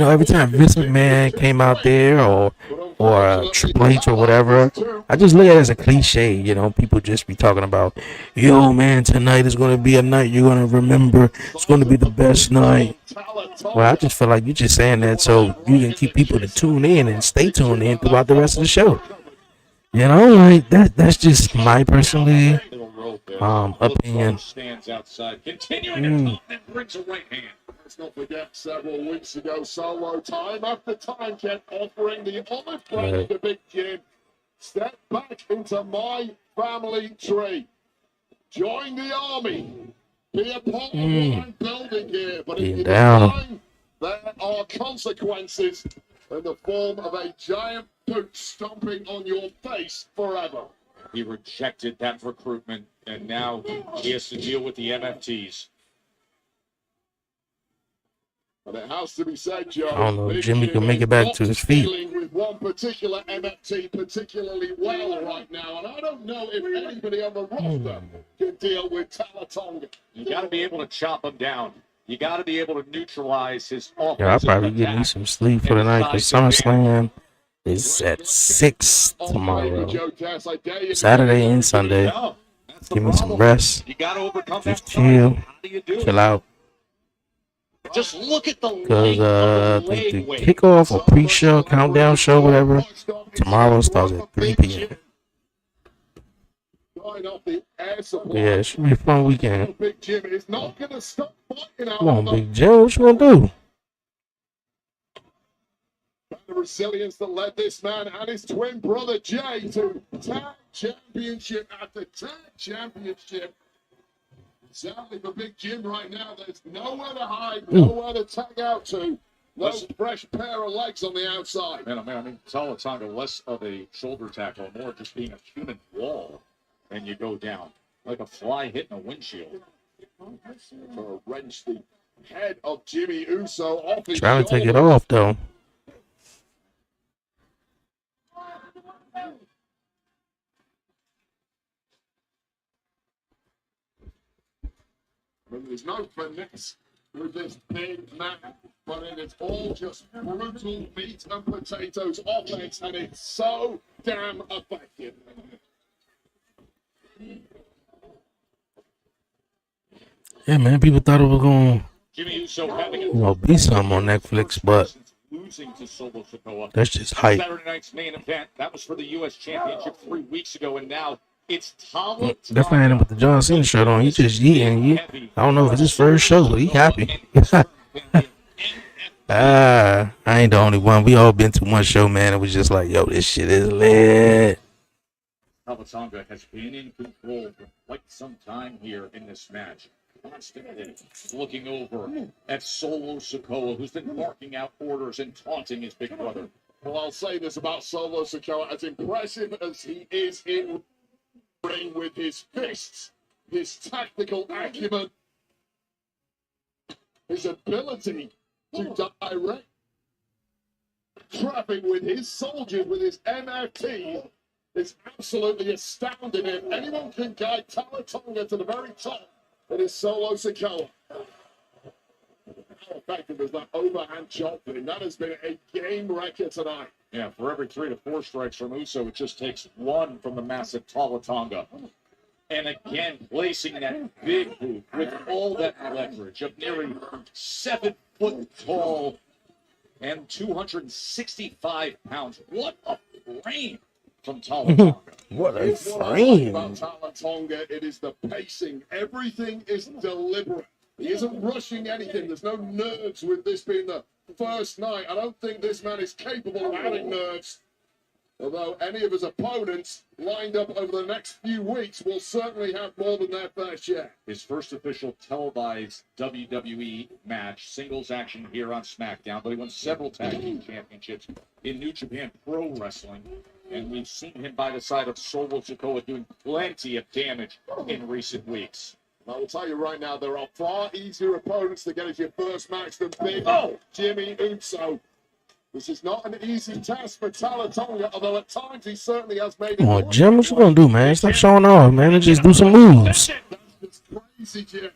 every time Vince McMahon came out there or Triple H or whatever, I just look at it as a cliche. People just be talking about, yo man, tonight is going to be a night you're going to remember. It's going to be the best night. Well, I just feel like you're just saying that so you can keep people to tune in and stay tuned in throughout the rest of the show. Like that's just my personally opinion. Stands outside, continuing to and brings a right hand. Let's not forget, several weeks ago, Solo time after time kept offering the olive branch to Big Jim. Step back into my family tree. Join the army. Be a part of what I'm building here. But if you decline, there are consequences in the form of a giant boot stomping on your face forever. He rejected that recruitment, and now he has to deal with the MFTs. But it has to be said, Joe. I don't know if Jimmy can make it back to his feet. Dealing with one particular MFT particularly well right now, and I don't know if anybody on the roster can deal with Tama Tonga. You got to be able to chop him down. You got to be able to neutralize his offensive I'll probably get me some sleep for the night because SummerSlam is at 6 tomorrow, Saturday and Sunday. Give me some rest, just chill out. Just look at the because the kickoff or pre-show, countdown show, whatever, tomorrow starts at 3 p.m. Yeah, it should be a fun weekend. Come on, Big Jim, what you gonna do? The resilience that led this man and his twin brother Jay to tag championship after tag championship. Sadly for Big Jim right now, there's nowhere to hide, nowhere to tag out to. No fresh pair of legs on the outside. Man, oh man, I mean, Tala Tonga, less of a shoulder tackle, more just being a human wall, and you go down like a fly hitting a windshield. To wrench the head of Jimmy Uso off his Trying to take it shoulder. off though. There's no finesse with this big man, but it is all just brutal meat and potatoes offense, and it's so damn effective. Yeah, man. People thought it was gonna, Jimmy Uso having be something on Netflix, but losing to Solo Sikoa. that's just hype. Saturday night's main event, that was for the U.S. Championship 3 weeks ago, and now it's Tala That fan with the John Cena shirt on, he just eating. I don't know if it's his first show, but he happy. I ain't the only one. We all been to one show, man. It was just like, yo, this shit is lit. Tala Tonga has been in control for quite some time here in this match. Constantly looking over at Solo Sikoa, who's been barking out orders and taunting his big brother. Well, I'll say this about Solo Sikoa, as impressive as he is in ring with his fists, his tactical acumen, his ability to direct traffic with his soldiers, with his MFT, is absolutely astounding. If anyone can guide Tala Tonga to the very top, it is Solo Sikoa. How effective is that overhand chop? That has been a game wrecker tonight. Yeah, for every 3 to 4 strikes from Uso, it just takes 1 from the massive Tala Tonga. And again, placing that big boot with all that leverage of nearly 7 foot tall and 265 pounds. What a frame from Tala Tonga. What a It's what I like frame. about Tala Tonga. It is the pacing. Everything is deliberate. He isn't rushing anything. There's no nerves with this being the first night. I don't think this man is capable of having nerves. Although any of his opponents lined up over the next few weeks will certainly have more than their fair share. His first official televised WWE match, singles action here on SmackDown, but he won several tag team championships in New Japan Pro Wrestling. And we've seen him by the side of Solo Sikoa doing plenty of damage in recent weeks. I will tell you right now, there are far easier opponents to get as your first match than big Jimmy Uso. This is not an easy task for Tala Tonga, although at times he certainly has made it. Come on, Jim, what you gonna do, man? Stop showing off, man, and just do some moves. That's crazy, Jim.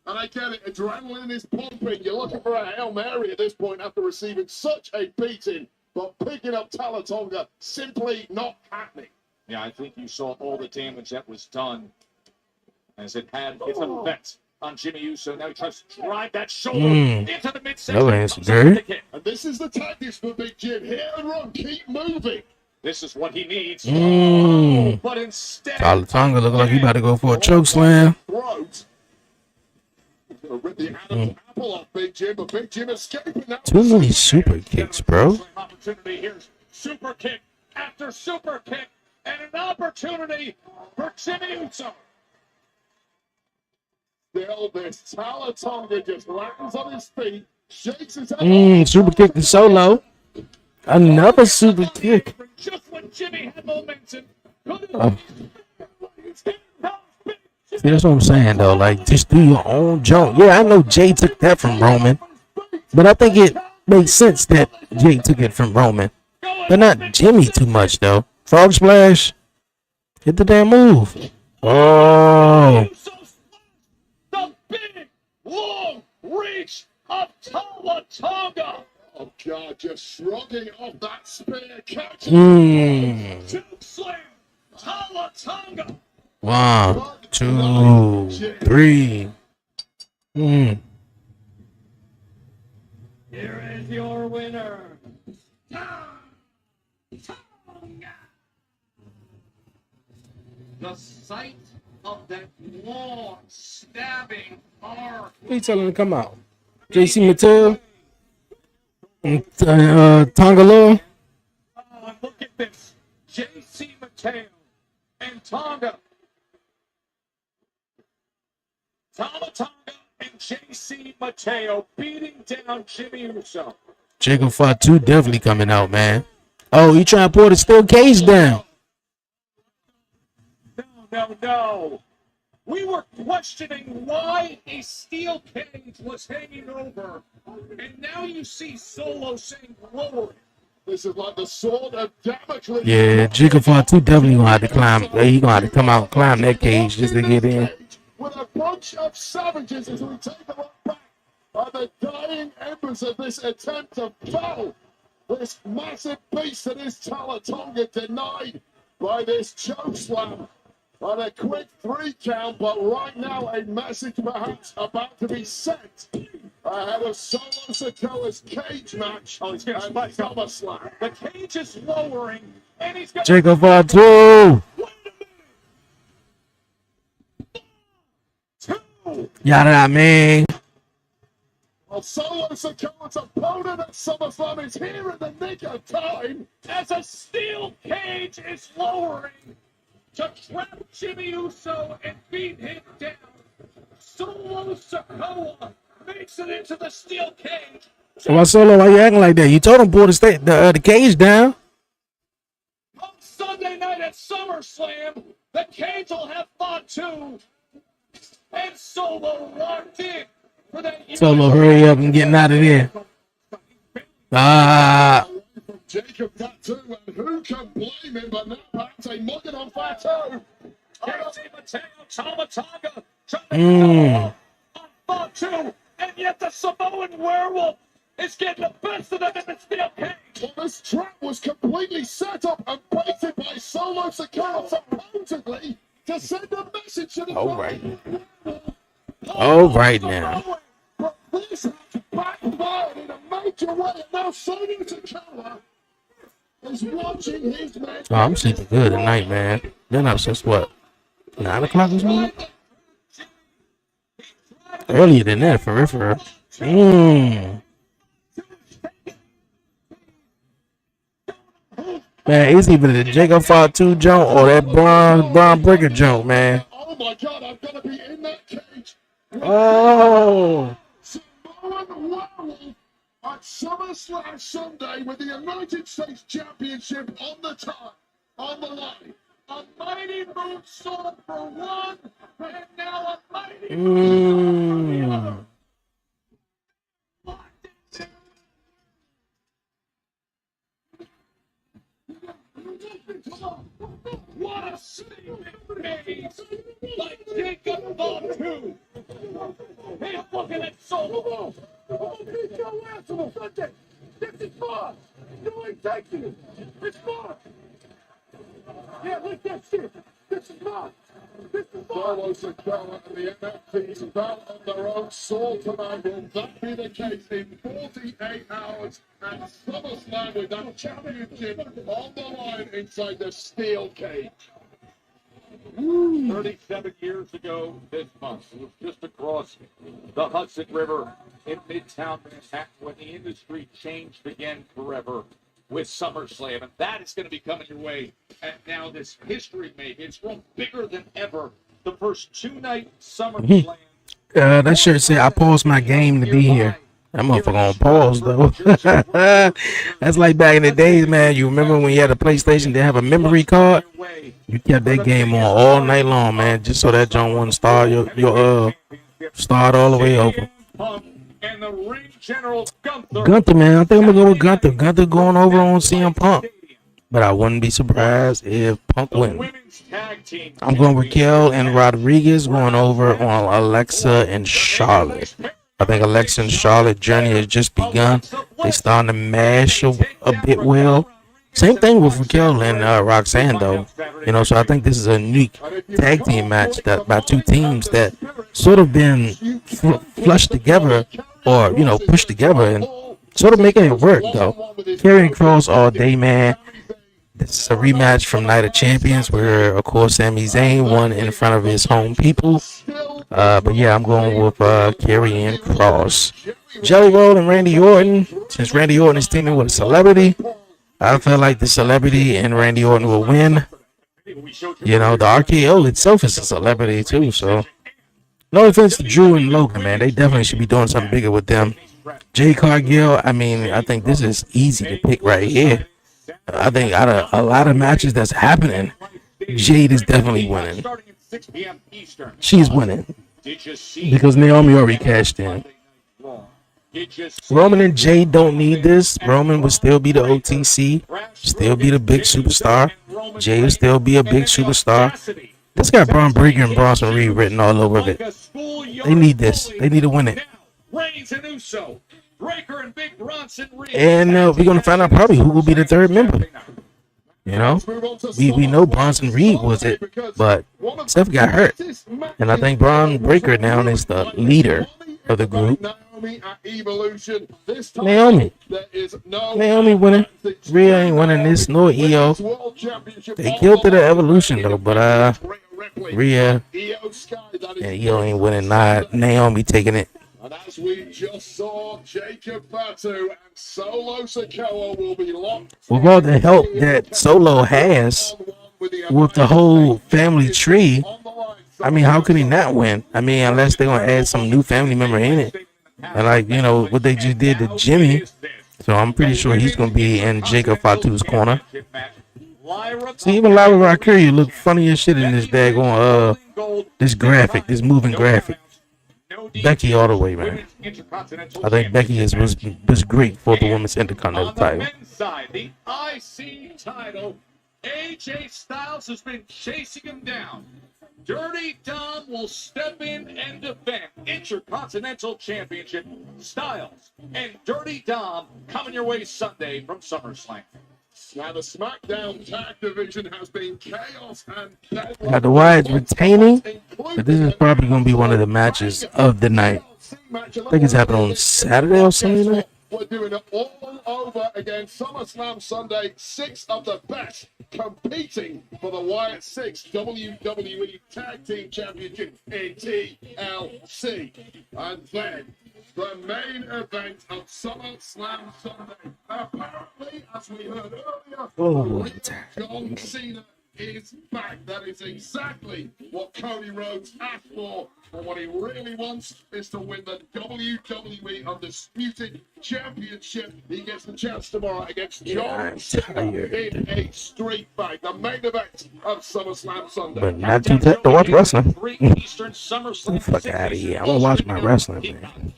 And I get it, adrenaline is pumping. You're looking for a Hail Mary at this point after receiving such a beating. But picking up Tala Tonga, simply not happening. Yeah, I think you saw all the damage that was done as it had its effect on Jimmy Uso. Now he tries to drive that shoulder into the midsection. That ain't good. And this is the tactics for Big Jim. Hit and run, keep moving. This is what he needs. But instead, Tala Tonga look like he about to go for a choke slam. Throat. Rip the Adam's apple off Big Jim, but Big Jim escaping that. Too many super kicks, bro. Opportunity. Here's super kick after super kick, and an opportunity for Jimmy Uso. Still, this Tala Tonga just lands on his feet, shakes his head. Super kick to Solo. Another super kick. Just when Jimmy had momentum. See, that's what I'm saying, though. Like, just do your own jump. Yeah, I know Jay took that from Roman, but I think it makes sense that Jay took it from Roman. But not Jimmy too much, though. Frog splash. Hit the damn move. Oh. The big, long reach of Tala Tonga. Oh, God, just shrugging off that spear, catching Two slam. Tala Tonga. 1, 2, 3. Here is your winner. The sight of that long, stabbing arm. What are you telling him to come out? JC Mattel? Tonga Loa? Look at this. JC Mateo and Tonga. Tala Tonga and JC Mateo beating down Jimmy Uso. Jacob Fatu definitely coming out, man. Oh, he trying to pull the steel cage down. No. We were questioning why a steel cage was hanging over, and now you see Solo saying lower. This is like the sword of Damocles. Yeah, Jacob Fatu definitely gonna have to climb. He gonna have to come out and climb that cage just to get in. With a bunch of savages as we take a look back at the dying embers of this attempt to battle this massive beast that is Talatonga, denied by this choke slam on a quick 3 count, but right now a message perhaps about to be sent ahead of Solo Sikoa's cage match and SummerSlam. The cage is lowering, and he's got Jacob Fatu. Yada man. Well, Solo Sikoa's opponent at SummerSlam is here in the nick of time as a steel cage is lowering to trap Jimmy Uso and beat him down. Solo Sikoa makes it into the steel cage. So why Solo? Why you acting like that? You told him pull the cage down. On Sunday night at SummerSlam, the cage will have Fatu and Solo locked in for that. Solo, hurry up and getting out of there. Jacob Fatu, and who can blame him? But now perhaps a mugging on Fatu. Tamatanga trying to on Fatu, and yet the Samoan werewolf is getting the best of them in the steel cage. Well, this trap was completely set up and baited by Solo Sikoa, supposedly to send a message to the All right now. But this has backfired in a major way, and now Solo Sikoa is watching his man. Oh, I'm sleeping good tonight, man. Been up since what? 9 o'clock this morning? Earlier than that, for real. Man, it's either the Jacob Fatu joint or that Braun Breaker joint, man. Oh my God, I've got to be in that cage. Oh. Samoan werewolf at SummerSlam Sunday with the United States Championship on the line. A mighty moonsault for one, and now a mighty moonsault for the other. What a sleeping maze by Jacob Fatu. He's looking at Solo. Beat your ass on a Sunday. This is fun. You ain't taking it. It's fun. Yeah, look that shit. This is fun. This is fun. Solo Sikoa and the NFT's battle on their own soul tonight. Will that be the case in 48 hours at SummerSlam with that championship on the line inside the steel cage? 37 years ago this month, it was just across the Hudson River in Midtown Manhattan when the industry changed again forever with SummerSlam. And that is going to be coming your way. And now this history making, it's grown bigger than ever. The first 2-night SummerSlam. That shirt said I paused my game to be here. That motherfucker on pause though. That's like back in the days, man. You remember when you had a PlayStation, they have a memory card? You kept that game on all night long, man, just so that John wouldn't start your start all the way over. And the ring general Gunther, man, I think I'm gonna go with Gunther. Gunther going over on CM Punk, but I wouldn't be surprised if Punk wins. I'm going Raquel and Rodriguez going over on Alexa and Charlotte. I think Alexa and Charlotte journey has just begun. They starting to mash a bit well. Same thing with Raquel and Roxanne, though. You know, so I think this is a unique tag team match that by two teams that sort of been flushed together or, you know, pushed together and sort of making it work, though. Karrion Kross all day, man. This is a rematch from Night of Champions where, of course, Sami Zayn won in front of his home people. But yeah, I'm going with Karrion Kross. Jelly Roll and Randy Orton. Since Randy Orton is teaming with a celebrity, I feel like the celebrity and Randy Orton will win. You know, the RKO itself is a celebrity too, so no offense to Drew and Logan, man. They definitely should be doing something bigger with them. Jay Cargill, I mean, I think this is easy to pick right here. I think out of a lot of matches that's happening, Jade is definitely winning. She's winning because Naomi already cashed in. Roman and Jade don't need this. Roman would still be the OTC, still be the big superstar. Jade will still be a big superstar. This got Braun Breaker and Bronson Reed written all over it. They need this. They need to win it. And we're going to find out probably who will be the third member. You know, we know Bronson Reed was it, but Steph got hurt. And I think Braun Breaker now is the leader of the group. Naomi winning. Rhea ain't winning this, nor EO. They killed to the Evolution though, but Rhea and EO ain't winning. Not Naomi taking it. And as we just saw, Jacob Fatu and Solo Sikoa will be locked. With all the help that Solo has with the whole family tree, I mean, how could he not win? I mean, unless they're going to add some new family member in it. And like, you know, what they just did to Jimmy. So I'm pretty sure he's going to be in Jacob Fatu's corner. See, even Lyra Valkyria look funny as shit in this daggone, this graphic, this moving graphic. Becky all the way, man. I think Becky was great for the women's intercontinental title. On the men's side, the IC title, AJ Styles has been chasing him down. Dirty Dom will step in and defend Intercontinental Championship. Styles and Dirty Dom coming your way Sunday from SummerSlam. Now the SmackDown Tag Division has been chaos and deadlock. Now the Wyatts retaining, but this is probably going to be one of the matches of the night. I think it's happening on Saturday or Sunday night. We're doing it all over again. SummerSlam Sunday, 6 of the best competing for the Wyatt 6 WWE Tag Team Championship in TLC. And then the main event of SummerSlam Sunday. Apparently, as we heard earlier, John Cena is back. That is exactly what Cody Rhodes asked for. But what he really wants is to win the WWE Undisputed Championship. He gets the chance tomorrow against John Cena in a street fight. The main event of SummerSlam Sunday. But not too tough to watch wrestling. Fuck out of here. I want to watch my wrestling, man.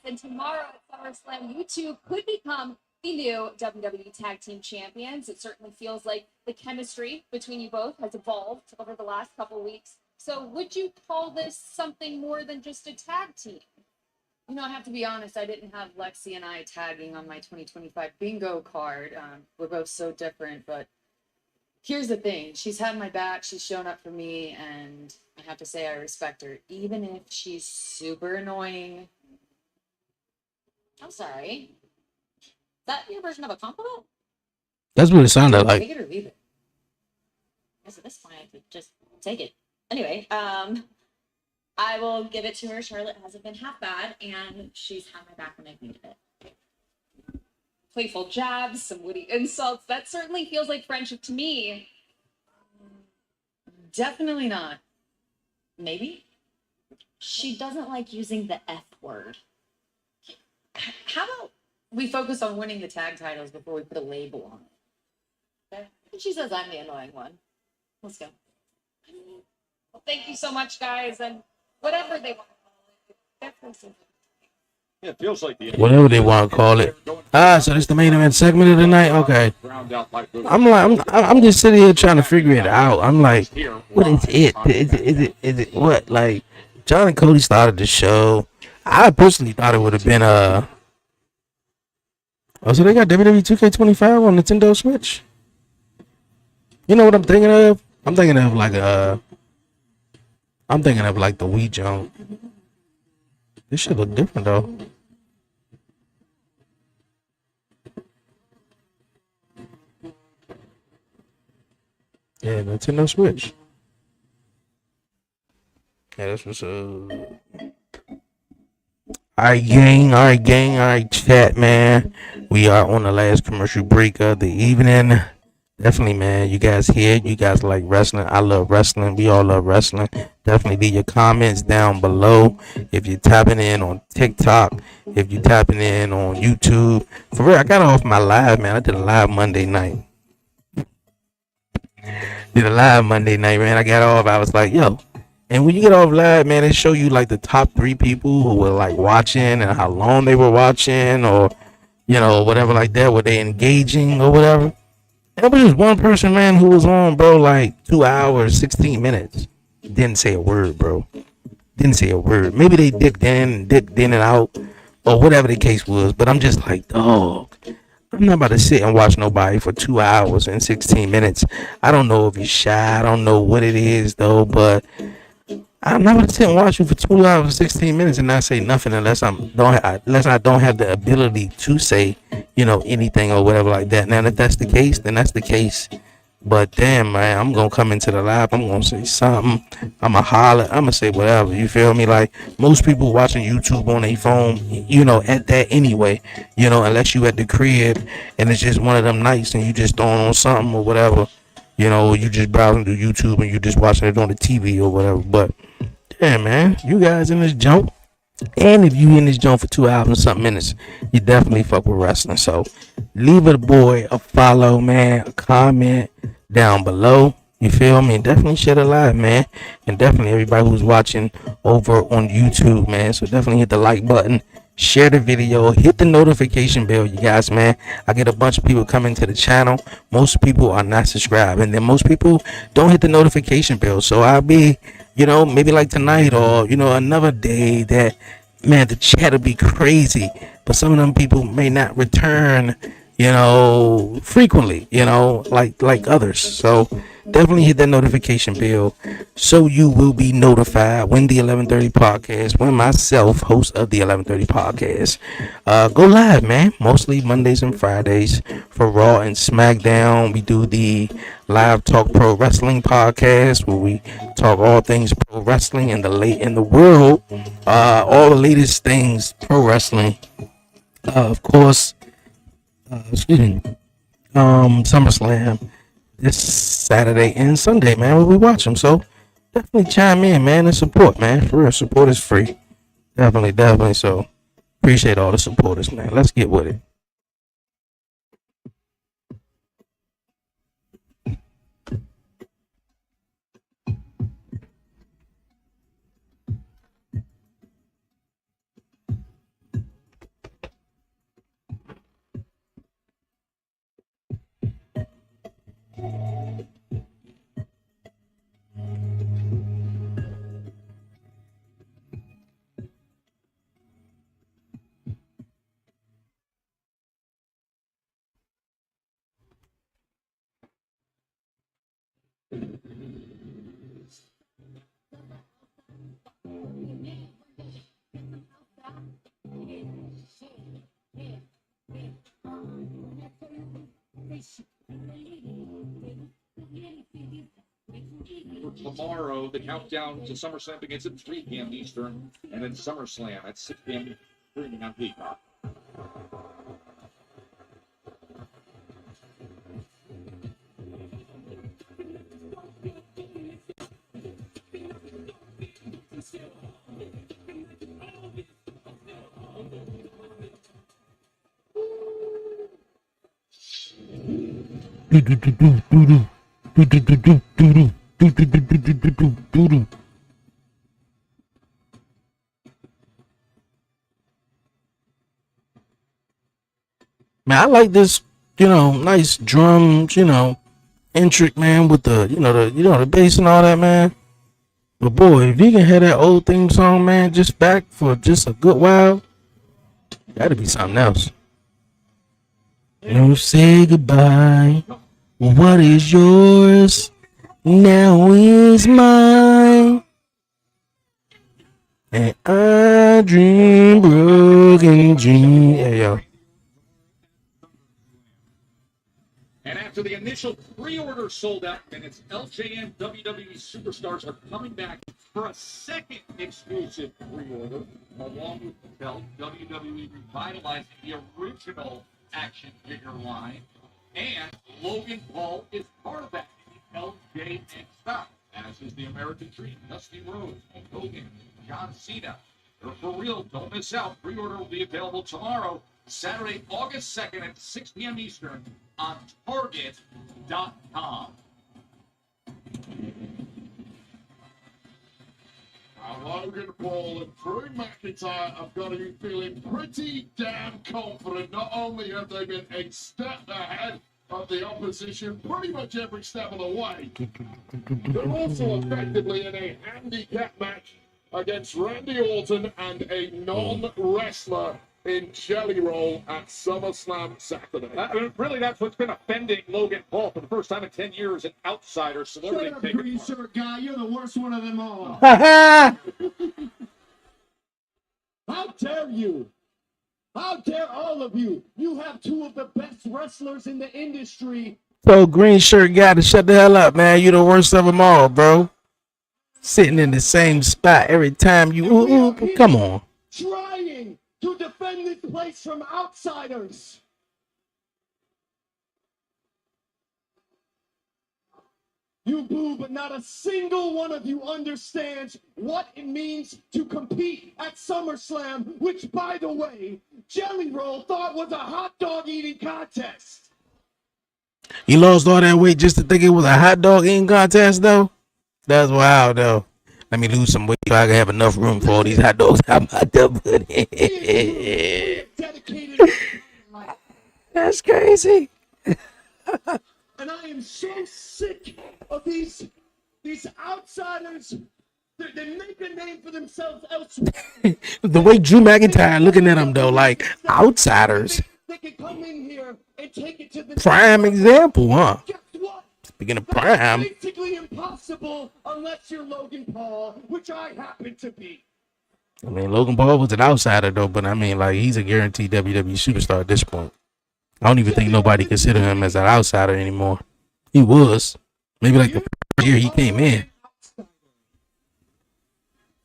And tomorrow at SummerSlam, you two could become the new WWE Tag Team Champions. It certainly feels like the chemistry between you both has evolved over the last couple of weeks. So would you call this something more than just a tag team? You know, I have to be honest, I didn't have Lexi and I tagging on my 2025 bingo card. We're both so different, but here's the thing. She's had my back, she's shown up for me, and I have to say I respect her. Even if she's super annoying. I'm sorry. Is that your version of a compliment? That's what it sounded like. Take it or leave it. I guess at this point I could just take it. Anyway, I will give it to her. Charlotte hasn't been half bad, and she's had my back when I've needed it. Playful jabs, some witty insults. That certainly feels like friendship to me. Definitely not. Maybe. She doesn't like using the F word. How about we focus on winning the tag titles before we put a label on it? Okay? And she says I'm the annoying one. Let's go. Well, thank you so much, guys, and whatever they want to call it, definitely something. Yeah, it feels like Whatever they want to call it. So this the main event segment of the night? Okay. I'm just sitting here trying to figure it out. I'm like, what is it? Is it what? Like, John and Cody started the show. I personally thought it would have been oh, so they got WWE 2K25 on Nintendo Switch. You know what I'm thinking of? I'm thinking of like the Wii jump. This should look different though. Yeah, Nintendo Switch. Yeah, that's what's Alright, gang, alright, chat, man. We are on the last commercial break of the evening. Definitely, man. You guys here. You guys like wrestling. I love wrestling. We all love wrestling. Definitely leave your comments down below. If you're tapping in on TikTok, if you're tapping in on YouTube. For real, I got off my live, man. I did a live Monday night. Man. I got off. I was like, yo. And when you get off live, man, they show you like the top 3 people who were like watching and how long they were watching, or whatever like that. Were they engaging or whatever? There was just one person, man, who was on, bro, like 2 hours, 16 minutes. Didn't say a word, bro. Didn't say a word. Maybe they dipped in and out, or whatever the case was. But I'm just like, dog, I'm not about to sit and watch nobody for 2 hours and 16 minutes. I don't know if you're shy. I don't know what it is, though, but I'm not gonna sit and watch you for 2 hours and 16 minutes and not say nothing unless I don't have the ability to say, anything or whatever like that. Now, if that's the case, then that's the case. But damn, man, I'm gonna come into the live. I'm gonna say something. I'ma holler. I'ma say whatever. You feel me? Like most people watching YouTube on their phone, at that anyway. Unless you at the crib and it's just one of them nights and you just throwing on something or whatever. You just browsing through YouTube and you just watching it on the TV or whatever. But yeah, man, you guys in this jump. And if you in this jump for 2 hours and something minutes, you definitely fuck with wrestling. So leave a boy a follow, man, a comment down below. You feel me? And definitely share the live, man. And definitely everybody who's watching over on YouTube, man. So definitely hit the like button, share the video, hit the notification bell, you guys, man. I get a bunch of people coming to the channel. Most people are not subscribed, and then most people don't hit the notification bell. So I'll be, maybe like tonight or another day that, man, the chat will be crazy, but some of them people may not return frequently, like others. So definitely hit that notification bell so you will be notified when the 11:30 podcast, when myself, host of the 11:30 podcast, go live, man. Mostly Mondays and Fridays for Raw and SmackDown. We do the Live Talk Pro Wrestling podcast where we talk all things pro wrestling in the world, all the latest things pro wrestling. Of course, SummerSlam this Saturday and Sunday, man. We'll be watching. So definitely chime in, man, and support, man. For real, support is free. Definitely. So appreciate all the supporters, man. Let's get with it. Tomorrow, the countdown to SummerSlam begins at 3 p.m. Eastern, and then SummerSlam at 6 p.m. streaming on Peacock. Man, I like this, nice drums, intric, man, with the bass and all that, man. But boy, if you can hear that old theme song, man, just back for just a good while, that'd be something else. Say goodbye. What is yours now is mine. And I dream broken dreams. Yeah, yo. And after the initial pre-order sold out minutes, LJN WWE superstars are coming back for a second exclusive pre-order, along with the belt. WWE revitalizing the original action figure line. And Logan Paul is part of that LJ style, as is the American Dream, Dusty Rhodes, Hogan, John Cena. They're for real. Don't miss out. Pre-order will be available tomorrow, Saturday, August 2nd at 6 p.m. Eastern on Target.com. Logan Paul and Drew McIntyre have got to be feeling pretty damn confident. Not only have they been a step ahead of the opposition pretty much every step of the way, they're also effectively in a handicap match against Randy Orton and a non-wrestler in Jelly Roll at SummerSlam Saturday. Really, that's what's been offending Logan Paul for the first time in 10 years, an outsider celebrity. Shut up, green shirt guy. You're the worst one of them all. Ha How dare you? How dare all of you? You have two of the best wrestlers in the industry. So green shirt guy to shut the hell up, man. You the worst of them all, bro. Sitting in the same spot every time you come on. Trying to defend this place from outsiders. You boo, but not a single one of you understands what it means to compete at SummerSlam, which, by the way, Jelly Roll thought was a hot dog eating contest. You lost all that weight just to think it was a hot dog eating contest, though? That's wild, though. Let me lose some weight so I can have enough room for all these hot dogs I'm about to put in. That's crazy. And I am so sick of these outsiders. They make a name for themselves elsewhere. The way Drew McIntyre looking at him, though, like outsiders. They can come in here and take it to the Prime example, huh? Guess what? Speaking of That's prime. basically impossible unless you're Logan Paul, which I happen to be. I mean, Logan Paul was an outsider, though, but I mean, like, he's a guaranteed WWE superstar at this point. I don't even think nobody consider him as an outsider anymore. He was. Maybe like the first year he came in.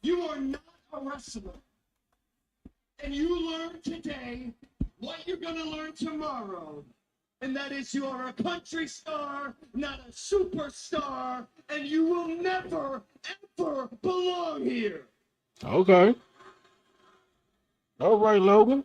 You are not a wrestler. And you learn today what you're going to learn tomorrow. And that is you are a country star, not a superstar. And you will never, ever belong here. Okay. All right, Logan.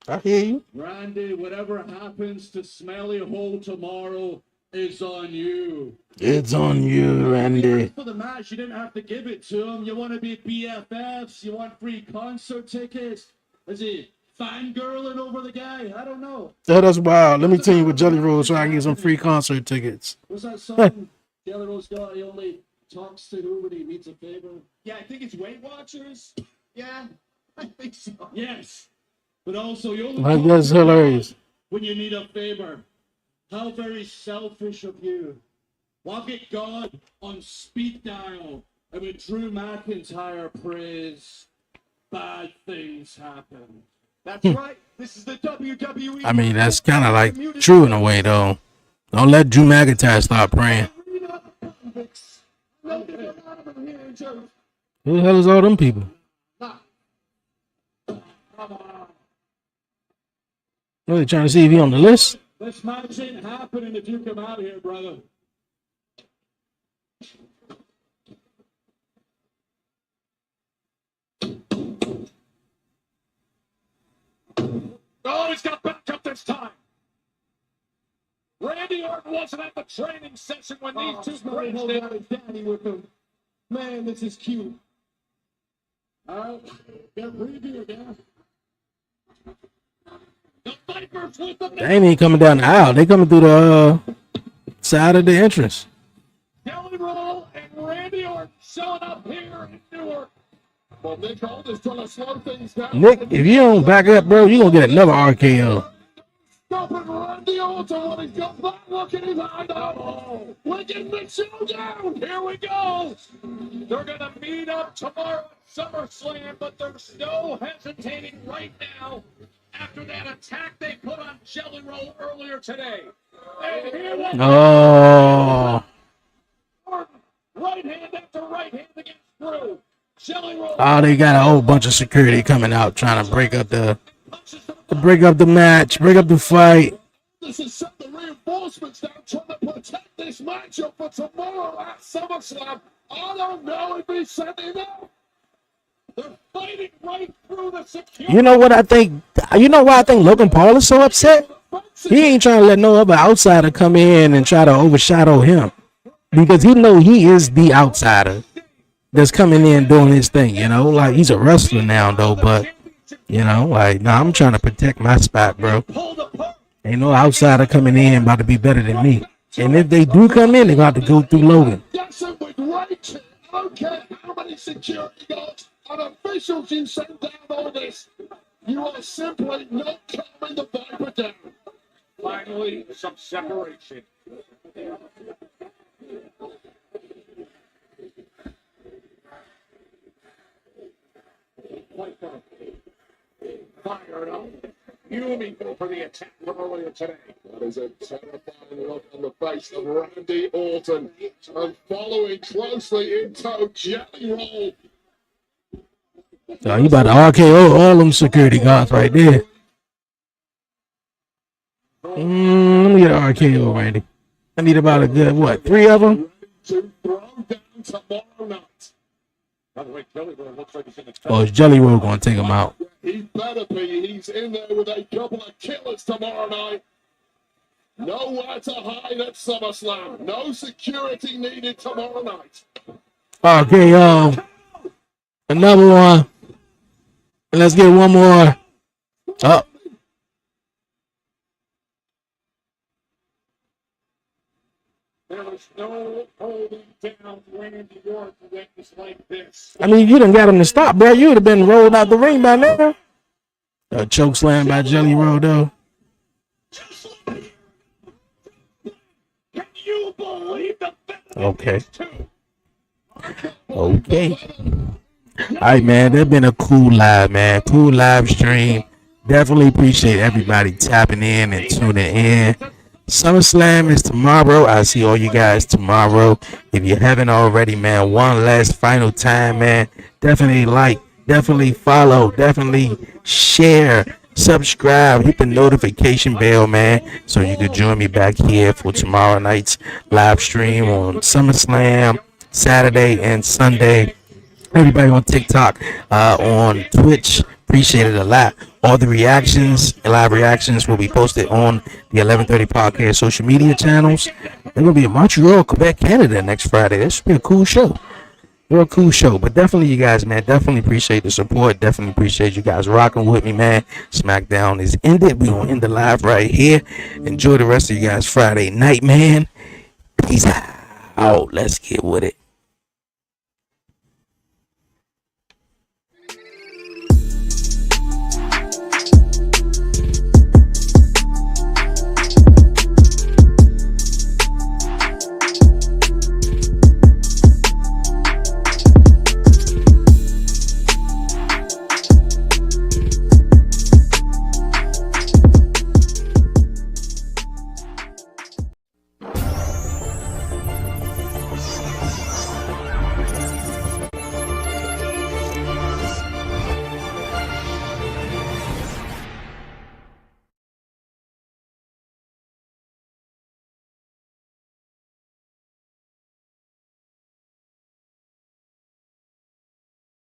I hear you. Randy, whatever happens to Smelly Hole tomorrow is on you. It's on you, Randy. For the match, you didn't have to give it to him. You want to be BFFs. You want free concert tickets. Is he fangirling over the guy? I don't know. Oh, that's wild. Let me tell you what Jelly Roll so I can get some free concert tickets. What's that song? Jelly Roll's got, he only talks to who when he needs a favor. Yeah, I think it's Weight Watchers. Yeah, I think so. Yes. But also, you only Like, talk that's to hilarious. when you need a favor. How very selfish of you. Why get God on speed dial and with Drew McIntyre praise, bad things happen. That's right. This is the WWE. I mean, that's kind of like true in a way, though. Don't let Drew McIntyre stop praying. Who the hell is all them people? Are they trying to see if he on the list? This match ain't happening if you come out here, brother. Oh, he's got back up this time. Randy Orton wasn't at the training session when these two Smelly friends Hole did. got his daddy with him. Man, this is cute. All right, get a preview again. The Vipers with the They ain't even coming down the aisle. They coming through the side of the entrance. Jelly Roll and Randy Orton showing up here in Newark. Well, Nick Aldis trying to slow things down. Nick, if you don't back up, bro, you going to get another RKO. Stopping Randy Orton when he's got that look in his eye. Oh, we're getting the showdown. Here we go. They're going to meet up tomorrow at SummerSlam, but there's no hesitating right now after that attack they put on Jelly Roll earlier today. And here they Oh. right hand after right hand against Drew. Jelly Roll. Oh, they got a whole bunch of security coming out trying to break up the match, break up the fight. This is sent the reinforcements down trying to protect this matchup for tomorrow at SummerSlam. I don't know if he's sent enough. They're fighting right through the security. You know what I think? You know why I think Logan Paul is so upset? He ain't trying to let no other outsider come in and try to overshadow him, because he know he is the outsider that's coming in doing his thing. You know, like he's a wrestler now though, but you know, like nah, I'm trying to protect my spot, bro. Ain't no outsider coming in about to be better than me. And if they do come in, they're gonna have to go through Logan. I don't care how many security guards and officials you send down all this. You are simply not calming the Viper down. Finally, some separation. Fired up. Fuming for the attack from earlier today. That is a terrifying look on the face of Randy Orton. And following closely in tow, Jelly Roll. So you about to RKO all them security guards right there. Let me get an RKO, Randy. I need about a good, what, 3 of them? To throw down tomorrow night. By the way, Jelly Roll looks like he's in the Or is Jelly Roll going to take him out? He better be. He's in there with a couple of killers tomorrow night. Nowhere to hide at SummerSlam. No security needed tomorrow night. Okay, another one. And let's get one more. Oh. There was no holding down Randy Orton witness like this. I mean, you done got him to stop, bro. You would have been rolled out the ring by now. A choke slam by Jelly Roll, though. Can you believe the Okay. Okay. All right, man. That's been a cool live, man. Cool live stream. Definitely appreciate everybody tapping in and tuning in. SummerSlam is tomorrow. I'll see all you guys tomorrow. If you haven't already, man, one last final time, man. Definitely like, definitely follow, definitely share, subscribe, hit the notification bell, man, so you can join me back here for tomorrow night's live stream on SummerSlam, Saturday and Sunday. Everybody on TikTok, on Twitch, appreciate it a lot. All the reactions, live reactions, will be posted on the 1130 podcast social media channels. They're going to be in Montreal, Quebec, Canada next Friday. This should be a cool show. Real cool show. But definitely, you guys, man, definitely appreciate the support. Definitely appreciate you guys rocking with me, man. SmackDown is ended. We're going to end the live right here. Enjoy the rest of you guys Friday night, man. Peace out. Let's get with it.